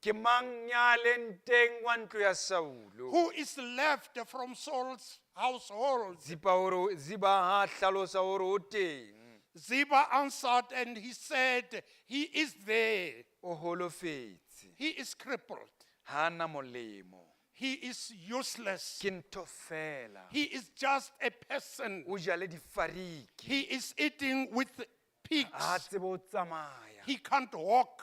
ke mang ya leng teng wa ntlo ya Saulo. who is left from Saul's household. Ziba ha hlalosa hore o teng, Ziba answered and he said, he is there. o holofetse, He is crippled. ha na molemo, He is useless. ke ntho fela, He is just a person. o ja le difariki, He is eating with ha pigs. tsebe o tsamaya. He can't walk.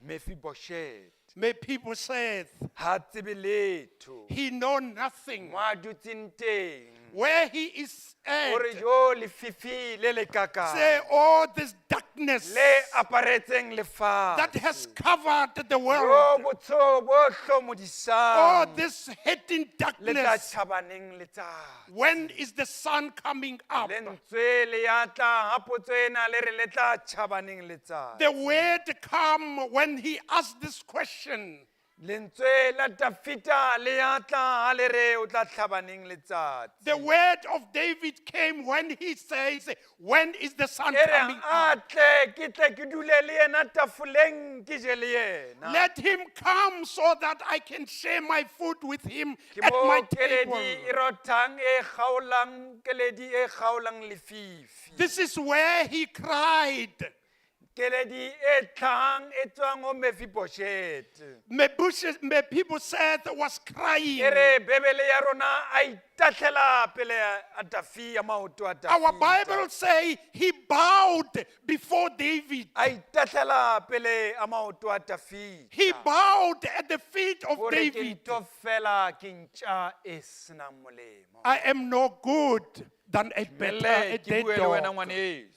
Mephibosheth Mephibosheth, ha tsebe letho, he know nothing. mo a dutseng teng, Where he is at, o re jo lefifi le le kaka say, oh, this darkness le aparetseng lefatshe, that has covered the jo world. botsho bo Oh, hlomodisang this hating le tla darkness. tjhabaneng letsatsi. When is the sun coming up? Lentswe le ya tla ha potso ena le re le tla tjhabaneng letsatsi. The word come when he asked this question. Lentswe la Dafita le ya tla ha le re o tla tjhabaneng letsatsi. The word of David came when he says, when is the sun E re coming up? a tle ke dule le yena tafoleng ke je le yena. Let him come so that I can share my food with him Ke at mo my keledi table. e rothang e kgaolang keledi e kgaolang lefifi. This is where he cried. Keledi e tlhang e tswang ho Mephibosheth. Mephibosheth was crying. E re bebele ya rona a itatlela pele a Dafi, a maoto a Dafita. Our Bible say he bowed before David. A itatlela pele a maoto a Dafita. He bowed at the feet of Hore ke David. ntho fela ke ntja e senang molemo. I am no good than a better, a Mele ke dead bue le wena dog. ngwaneso.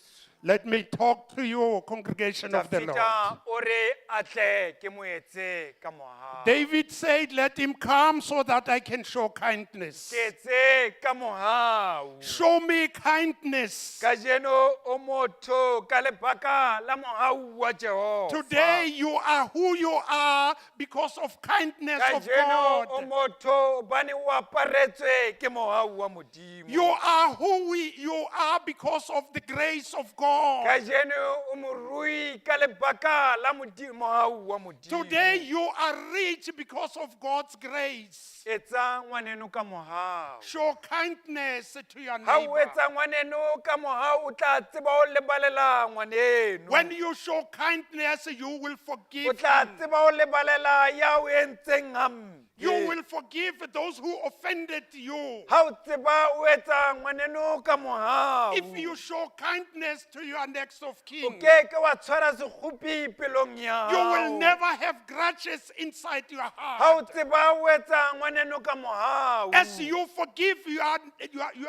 Let me talk to you, congregation of the Lord. Dafita o re a tle ke mo etse ka mohau. David said, let him come so that I can show kindness. Ke etse ka mohau. Show me kindness. Kajeno o motho ka lebaka la mohau wa Jehova. Today you are who you are because of kindness of Kajeno o God. motho bane o aparetswe ke mohau wa Modimo. You are who you are because of the grace of God. Kajeno o morui ka lebaka la mohau wa Modimo. Today you are rich because of God's grace. Etsa ngwaneno ka mohau. Show kindness to your Ha o neighbor. etsa ngwaneno ka mohau o tla tseba o lebalela ngwaneno. When you show kindness, you will O forgive tla him. tseba o lebalela ya o entseng hampe. You will forgive those who offended you. Ha o tseba o etsa ngwaneno ka mohau. If you show kindness to your next of O kin, ke ke wa tshwara sekgopi pelong ya you hao. will never have grudges inside your Ha o heart. tseba o etsa ngwaneno ka mohau. As you forgive your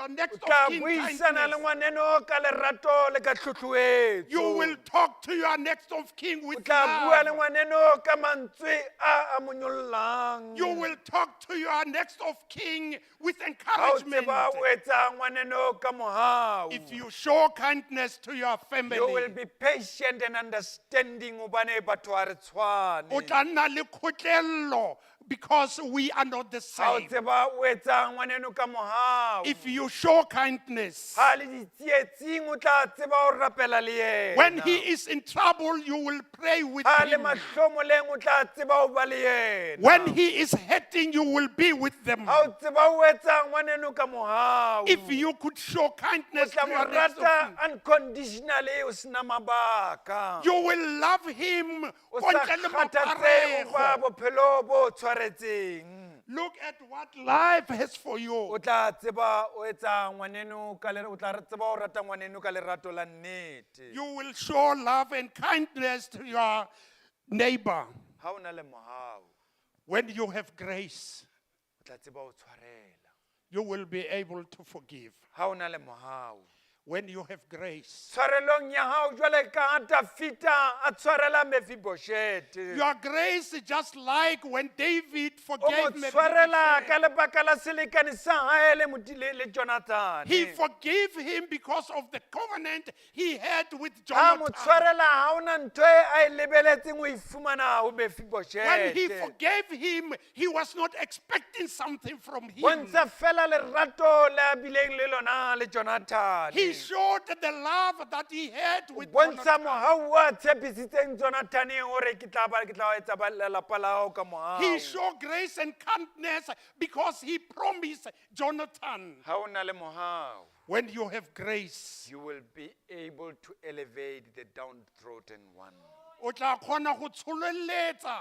next O tla of kin buisana le kindness, ngwaneno ka lerato le ka tlhotlhoetso. you will talk to your next of kin O with tla bua le love. ngwaneno ka mantswe a mo nyollang. You will talk to your next of kin with Ha o encouragement. tseba o etsa ngwaneno ka mohau. If you show kindness to your You will family, be patient and understanding hobane batho ha re tshwane. o tla nna le kgotlello because we are not the Ha o same. tseba o etsa ngwaneno ka mohau. If you show kindness, Ha le ditsietsing o tla tseba o rapela le yena. when he is in trouble, you will pray with Ha le him. mahlomoleng o tla tseba o ba le yena. When he is hurting, you will be with them. Ha o tseba o etsa ngwaneno ka mohau. If you could show O kindness tla to mo your next of rata kin, unconditionally o sena mabaka. you will love him. O sa kontle le kgathatse o ba maparego. bophelo bo tshwaretseng. Look at what life has for O you. tla tseba o etsa ngwaneno ka o tla tseba o rata ngwaneno ka lerato la nnete. You will show love and kindness to your neighbor. Ha o na le mohau, When you have grace, o tla tseba o tshwarela. you will be able to forgive. Ha o na le mohau, when you have grace. tshwarelong ya hao jwale ka ha Dafita a tshwarela Mephibosheth. Your grace is just like when David O mo forgave tshwarela ka Mephibosheth. lebaka la selekane sa hae le Jonathan. He forgave him because of the covenant he had with Ha mo Jonathan. tshwarela ha ona ntho e a e lebeletseng ho e fumana ho Mephibosheth. When he forgave him, he was not expecting something from him. Bontsha fela lerato le a bileng le lona le Jonathan. He showed the love that he had with Bontsha Jonathan. mohau a tshepisitseng Jonathan hore ke tla etsa ba lelapa la hao ka mohau. He showed grace and kindness because he promised Jonathan. Ha o na le mohau, When you have grace, you will be able to elevate the downtrodden one. o tla kgona go tsholeletsa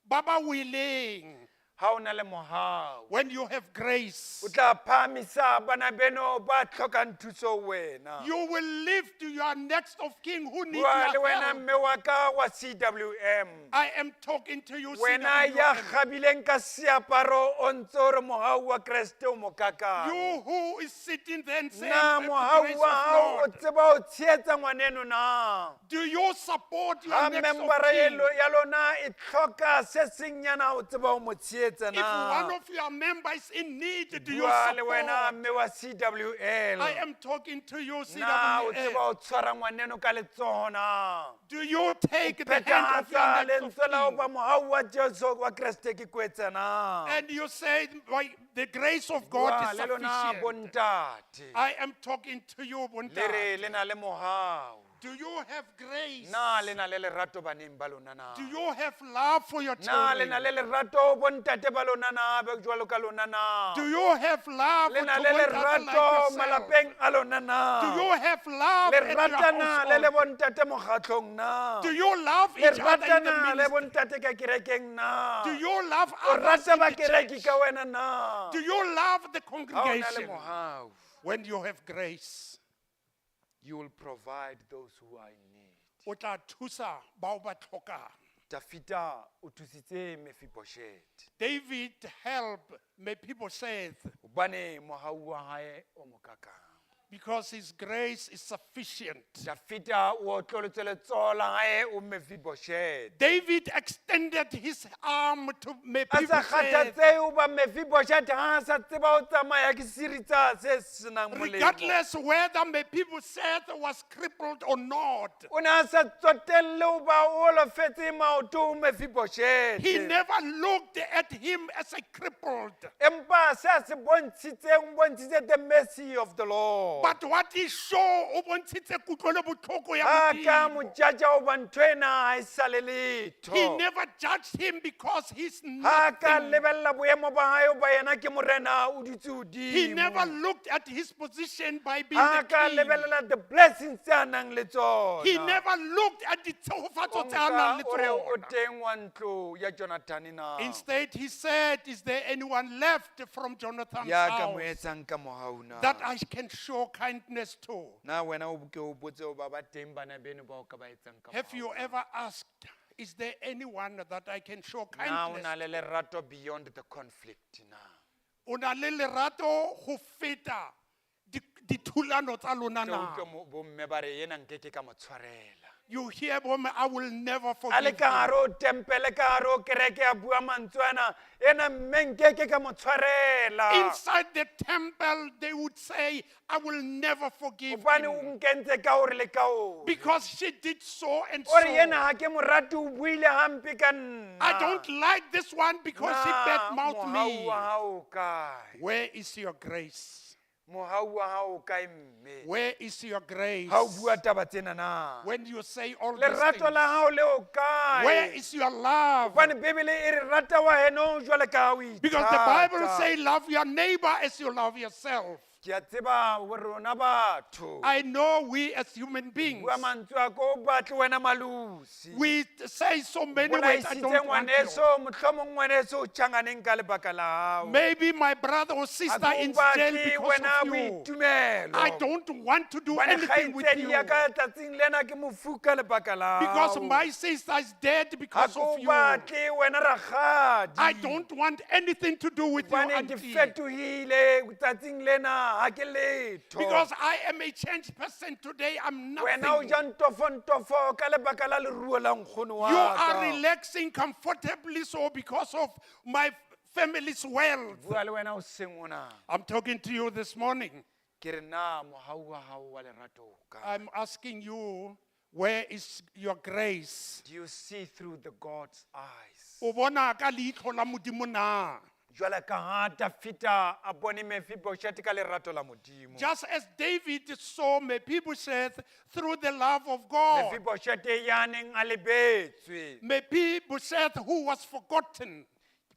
ba ba wileng. Ha o na le mohau, When you have grace, o tla phahamisa bana beno ba tlhokang thuso ho wena. you will lift your next of king who need Bua le your wena help. mme wa ka wa CWM. I am talking to you, Wena ya CWM. kgabileng ka seaparo o ntse o re mohau wa Kreste o mo kakang. You who is sitting there and saying, Na "By the mohau grace wa of hao o Lord," tseba ho tshehetsa ngwaneno na. do you support Ha your next of membara king? ya lona e tlhoka se sengnyana ho tseba ho mo tshehetsa If one na. of your members is in need, do you Bua le wena support? mme wa CWL. I am talking to you, Na o tseba CWM. ho tshwara ngwaneno ka letsoho na. Do you take the hand of your Phethahatsa next lentswe la ho of ba king? mohau wa Jesu wa Kreste ke kwetsa na. And you say, "Why, the grace of Bua God is le lona sufficient." bontate. I am talking to you, Le Bontate. re le na le mohau. Do you have grace? Na le na le lerato baneng ba lona na. Do you have love for your Na le na children? le lerato bontate ba lona na ba jwalo ka lona na. Do you have love Le for na le bontate lerato like yourself? malapeng a lona na. Do you have love Le at your ratana le le household? bontate mokgatlong na. Do you love Le each other in the ratana le ministry? bontate ka kerekeng na. Do you love O others rata in ba the kereki church? ka wena na. Do you love the Ha o na le congregation? mohau, When you have grace, you will provide those who are in need. o tla thusa bao ba tlhokang. Dafita o thusitse Mephibosheth. David helped Mephibosheth Hobane mohau wa hae o mo kakang. because his grace is sufficient. Dafita o otlolotse letsoho la hae o Mephibosheth. David extended his arm to A sa Mephibosheth. kgathatsehe hoba Mephibosheth ha a sa tseba ho tsamaya ke seritsa se senang molemo. Regardless whether Mephibosheth was crippled or not, O ne a sa tsotelle hoba o holofetse maoto ho Mephibosheth. he never looked at him as a crippled. Empa se a se bontshitseng o bontshitse the mercy of the Lord. But what he showed, o bontshitse kutlo le botlhoko ya Ha ka Modimo. mo jaja hoba ntho ena ha e sa le letho. He never judged him because he's Ha ka nothing. lebella boemo ba hae hoba yena ke morena o dutse He never hodimo. looked at his position by being Ha the ka king. lebella the blessings tse a nang le tsona. He never looked at the tshegofatso tse a nang le O re o tsona. teng wa ntlo ya Jonathan na. Instead, he said, "Is there anyone left from Jonathan's Ya ka mo house etsang ka mohau na. that I can show kindness to?" Na wena o ke o botse o ba ba teng bana beno ba o ka ba etsang ka Have mohau you na. ever asked, "Is there anyone that I can show Na o kindness na to?" le lerato beyond the conflict na. O na le lerato go feta dithulano tsa lona Tse na? utlwe bomme ba re ena nkeke ka mo tshwarela. You hear, "Bome, I will never A le forgive ka you." gare o tempele ka gare o kereke a bua mantswe ana ena mme nkeke ka mo tshwarela. Inside the temple, they would say, "I will never forgive Gobane o him nkentse ka ore le ka ore. because she did so and O re yena so. ha ke mo rate o buile hampe ka nna. I don't like this one because he Na, badmouthed mohau me." wa hao kae? Where is your grace? Mohau wa hao kae mme? Where is your grace? Ha o bua taba tsena na. When you say all these Lerato things, la hao le o kae? where is your love? Gobane Bebele e re rata wa heno jwale ka ha o Because the Bible ithata. says, "Love your neighbor as you love yourself." Ke a tseba hore rona batho. I know we as human beings, Bua mantswe a ko o batle wena malusi. we say so many words I Bolaisitse don't want to. ngwaneso mohlomong ngwaneso o tjhanganeng ka lebaka la hao. Maybe my brother or sister Ha ke in o batle jail because wena of you. boitumelo. I don't want to do Hobane anything with kgaitsedi you ya ka tsatsing lena ke mofu ka lebaka la because hao. my sister is dead Ha because ke o of you. batle wena rakgadi. I don't want anything to do with you, Hobane ke auntie. fetohile tsatsing lena ha ke letho. Because I am a changed person today, I'm Wena o nothing. ja ntofo ka lebaka la leruo la nkgono wa You are ka. relaxing comfortably so because of my family's wealth. Bua le wena o seng ona. I'm talking to you this morning. Ke re na mohau wa hao wa lerato o kae? I'm asking you, where is your grace? Do you see through the God's eyes? O bona ka leihlo la Modimo na? Jwale ka ha Dafita a bone Mephibosheth ka lerato la Modimo. Just as David saw Mephibosheth through the love of God. Mephibosheth ya neng a lebetswe. Mephibosheth who was forgotten.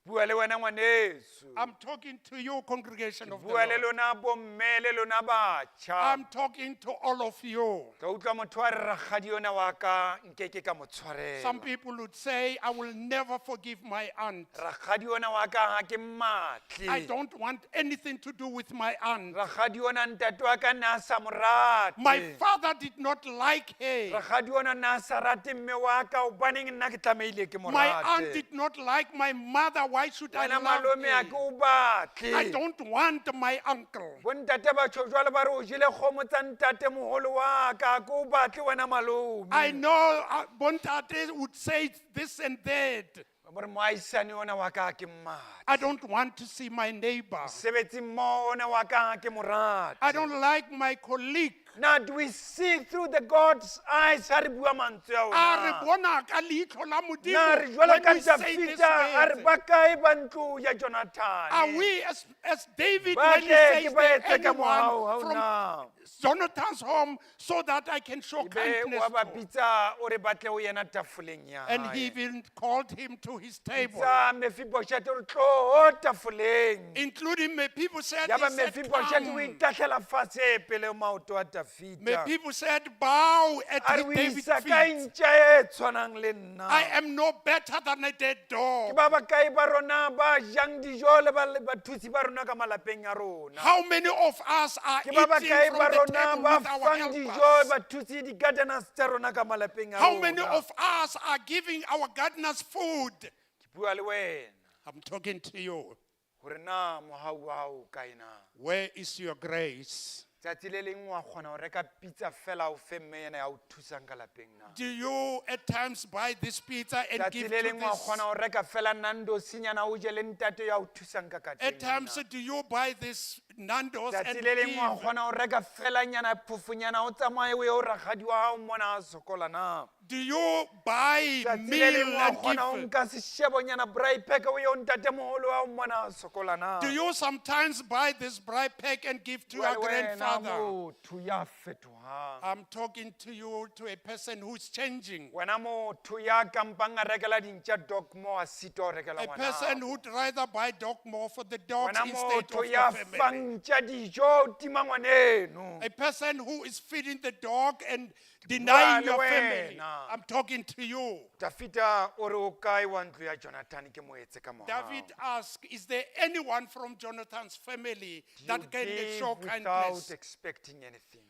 Bua le wena ngwaneso. I'm talking to you, congregation of the Bua le Lord. lona bomme le lona batjha. I'm talking to all of you. Ka utlwa motho a re rakgadi ona wa ka nkeke ka mo tshwarela. Some people would say, I will never forgive my aunt. Rakgadi ona wa ka ha ke mmatle. I don't want anything to do with my aunt. Rakgadi ona ntate wa ka nna a sa mo rate. My father did not like her. Rakgadi ona nna a sa rate mme wa ka hobaneng nna ke tlamehile ke mo My rate. aunt did not like my mother. Why should I Wena love malome a ke her? o batle. I don't want my uncle. Bontate ba tjho jwale ba re o jele kgomo tsa ntate moholo wa ka ha ke o batle wena malome. I know Bontate would say this and that. Ba re moahisane ona wa ka ha ke mmate. I don't want to see my neighbor. Sebetsi mmoho ona wa ka ha ke mo rate. I don't like my colleague. Now do we see through the God's eyes ha re bua mantswe a A re ona? bona ka leihlo la Na Modimo re jwalo ka when we say this Dafita a re words. ba kae ba ntlo ya Jonathan? Are we as David Ba when he tle says ke ba that etse ka mohau ha anyone from ona. Jonathan's home so that I can show Ebe kindness wa ba to. bitsa o re batle o yena tafoleng ya And he hae. even called him to his table, Bitsa Mephibosheth o re tlo o tafoleng. including Mephibosheth. Ya ba He said, Mephibosheth o "Come." itahlela fatshe pele maoto a Dafita. Mephibosheth bow at A re o David's isa ka feet. ntja e tshwanang le nna. I am no better than a dead Ke dog. ba bakae ba rona ba jang dijo le bathusi ba rona ka malapeng ya rona. How many of us are Ke ba eating bakae from ba the rona table ba with our fang dijo helpers? bathusi di-gardeners tsa rona ka malapeng ya How many rona. of us are giving our gardeners food? Ke bua le wena I'm talking to you. hore na mohau wa hao o kae na. Where is your grace? Tsatsi le leng wa kgona ho reka pizza fela o fe mme ena ya o thusang ka lapeng na. Do you at times buy this pizza and Tsatsi give le to leng wa this? kgona ho reka fela Nando's-nyana o je le ntate ya o thusang ka At kateng times, na. do you buy this Nando's and Tsatsi le leng wa give? kgona ho reka fela nyana phofonyana o tsamaye o ye o rakgadi wa hao mona a sokola na. Do you buy Tsatsi le meal leng wa and kgona ho give? nka seshebonyana braai pack o ye o ntate moholo wa hao mona a sokola na. Do you sometimes buy this bribe pack and give to your Jwale wena grandfather? motho ya fetohang. I'm talking to you, to a person who is changing. Wena motho ya kampang a rekela dintja dog mo a sito o rekela A ngwana person hao. who'd rather buy dog more for the dogs Wena instead motho of ya your family. fang ntja dijo o tima ngwaneno. A person who is feeding the dog and denying Bua your le family. wena. I'm talking to you. Dafita o re o kae wa ntlo ya Jonathan ke mo etse ka mohau. David asked, is there anyone from Jonathan's family that can show Give kindness? without expecting anything.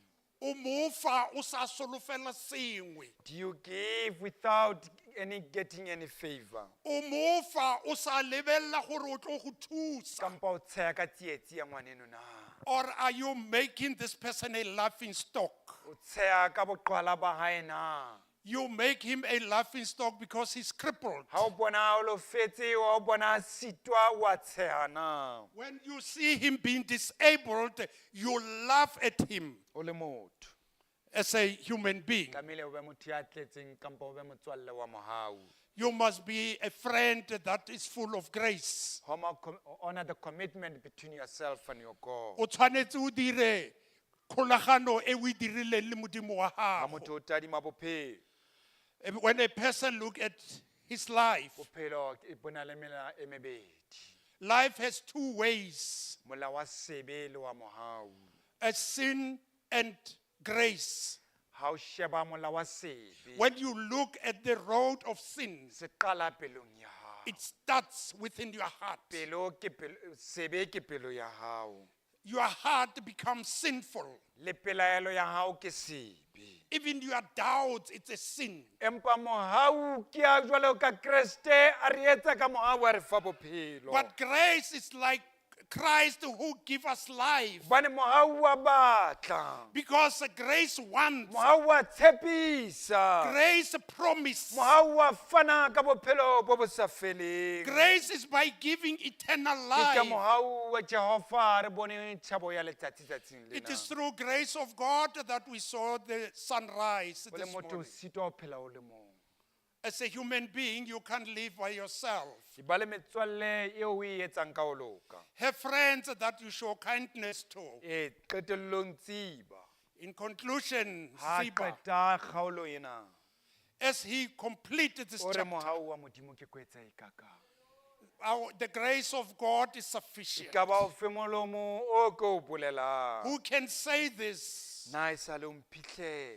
O mo fa o sa solofela sengwe. Do you give without getting any favor? O mo fa o sa lebella gore o tlo go thusa. Kampa o tsheya ka tsietsi ya ngwaneno na. Or are you making this person a laughing stock? O tsheya ka boqhwala ba hae na. You make him a laughing stock because he's crippled. Ha o bona o lo fetse wa o bona a sitwa wa tsheha na. When you see him being disabled, you laugh at him O le motho. as a human being. Tlamehile o be motho ya tletseng kampa o be motswalle wa mohau. You must be a friend that is full of grace. Honor the commitment between yourself and your God. O tshwanetse o dire kgolagano e o e dirileng le Modimo wa Ha gago. motho o tadima bophelo. When a person look at his life, Bophelo e bona le mela e mebedi. life has two ways: Mola wa sebe le wa mohau. a sin and grace. Ha o sheba mola wa sebe. When you look at the road of sin, Se qala pelong ya hao. it starts within your heart. Pelo ke pelo, sebe ke pelo ya hao. Your heart becomes sinful. Le pelaelo ya hao ke sebe. Even your doubts, it's a sin. Empa mohau ke a jwalo ka Kriste a re etsa ka mohau a re fa bophelo. But grace is like Christ who give us life. Bane mohau wa batla. Because grace wants, Mohau wa tshepisa. grace promise. Mohau wa fana ka bophelo bo bo sa feleng. Grace is by giving eternal Ke ka life. mohau wa Jehova re bone tshabo ya letsatsi tsatsing It lena. is through grace of God that we saw the sunrise O le this motho o morning. sitwa ho phela o le mong. As a human being, you can't live by yourself. Ke ba le metswalle eo o e etsang ka ho loka. Have friends that you show kindness to. Qetellong tsiba. In conclusion, Ha Siba, qeta kgaolo ena. as he completed this O re chapter, mohau wa modimo ke kwetsa e kaka. the grace of God is sufficient. Ka ba o fe molomo o ke o bolelang. Who can say this? Na e sa le o mphihlele.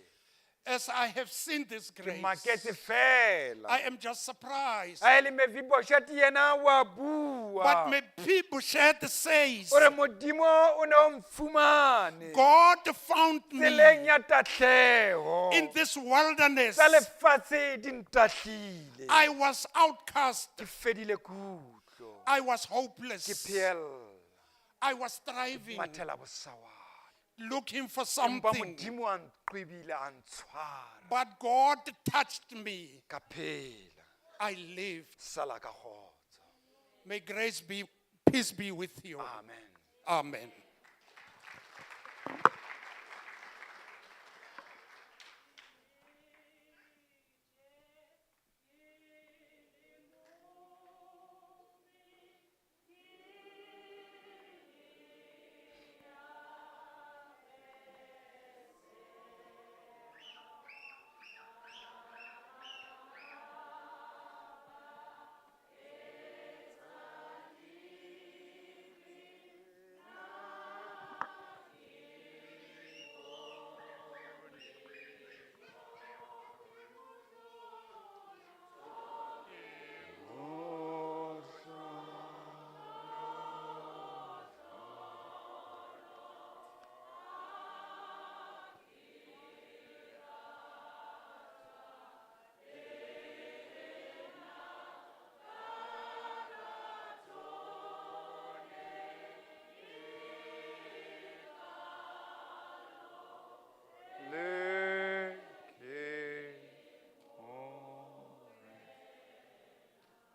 As I have seen this Ke grace, maketse fela. I am just surprised. Ha e le Mephibosheth yena wa bua. But Mephibosheth says, O re modimo o ne o mfumane. God found me Tseleng ya tahleho. in this wilderness. Tsa lefatshe di ntahlile. I was outcast. Ke fedile kutlo. I was Ke hopeless. phela. I was striving, Mathela bosawana. looking for Empa something. modimo a nqwebile a ntshwara. But God touched me. Ka phela. I lived. Sala ka kgotso. May peace be with you. Amen. Amen.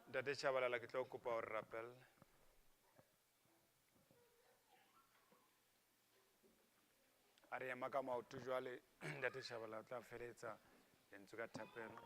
Ntate Shabalala ke tlo kopa o re rapelle. A re ema ka maoto jwale Ntate Shabalala o tla feletsa lentswe ka thapelo.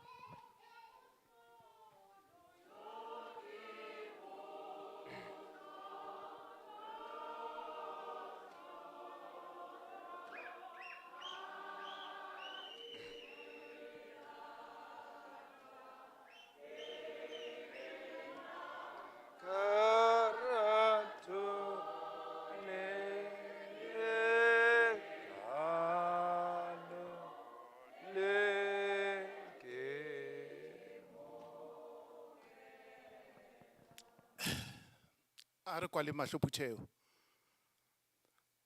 A re kwale mahlo phutheo.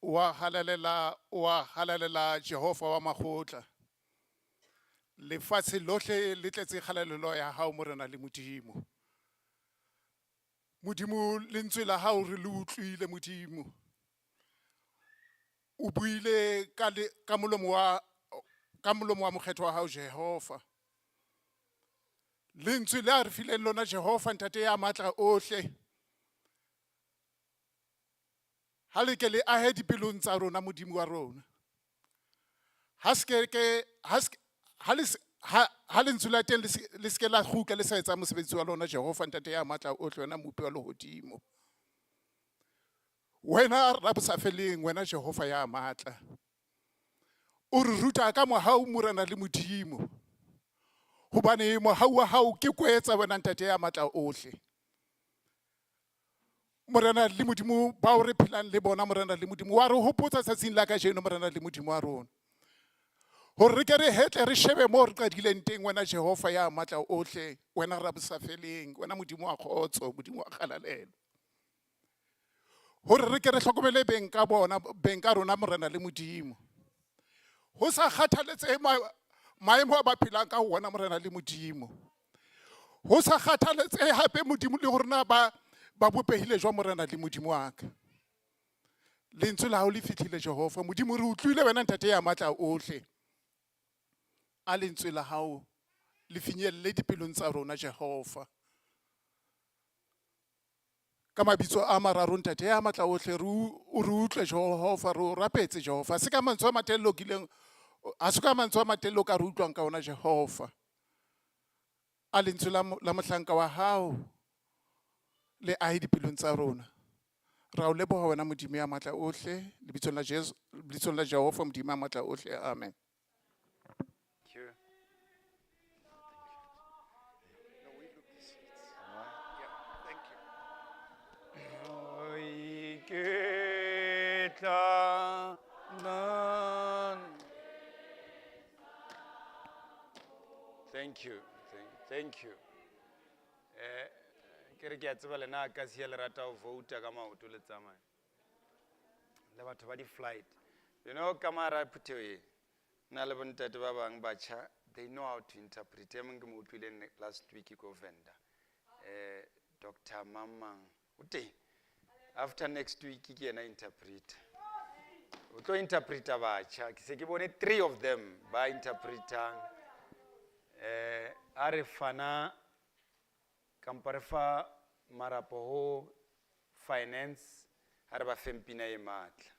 Wa halalela Jehova wa makgotla. Lefatshe lohle le tletse kgalalelo ya hao morena le modimo. Modimo lentswe la hao re le utlwile modimo. O buile ka molomo wa mokgetho wa hao Jehova. Lentswe le a re fileng lona Jehova ntate ya matla ohle. Ha le ke le ahe dipelong tsa rona modimo wa rona. Ha lentswe la teng le se ke la kgutla le sa etsa mosebetsi wa lona Jehova ntate ya matla ohle wena mope wa lehodimo. Wena ra bosafeleng wena Jehova ya matla. O re ruta ka mohau morena le modimo. Hobane mohau wa hao ke kwetsa wena ntate ya matla ohle. Morena le modimo ba o re phelang le bona morena le modimo wa re hopotsa tsatsing la ka jeno morena le modimo wa rona. Hore re ke re hetle re shebe mo re qadileng teng wena Jehova ya matla ohle wena ra bosafeleng wena modimo wa khotso modimo wa kgalalelo. Hore re ke re hlokomele beng ka bona beng ka rona morena le modimo. Ho sa kgathaletse maemo a ba phelang ka wona morena le modimo. Ho sa kgathaletse hape modimo le rona ba bopehile jwa morena le modimo wa ka. lentswe la hao le fihlile Jehova, Modimo re utlwile wena ntate ya matla ohle. A lentswe la hao le finyelle dipelong tsa rona Jehova. Ka mabitso a mararo ntate ya matla ohle, o re utlwe Jehova, re o rapetse Jehova. Se ka mantswe a matello kileng, a se ka mantswe a matello ka re utlwang ka ona Jehova. A lentswe la mohlanka wa hao le ahe dipelong tsa rona. Ra o leboha wena Modimo ya matla ohle, lebitsong la Jesu, lebitsong la Jehova Modimo ya matla ohle. Amen. Thank you. No, we look the seats. Yeah, thank you. Thank you. Thank you. Kere ke a tseba lena Akasia le rata ho vouta ka maoto le tsamaya. Le batho ba di flight. You know, kamara putewe. Na le bontate ba bang batjha, they know how to interpret. Emeng ke mo utlwile last week ko venda. Dr. Mamang. Ute. After next week ke yena interpret. O tlo interpreta batjha. Ke se ke bone 3 of them ba interpretang. Are fana kamparefa marapo ho finance are ba fempina e matla.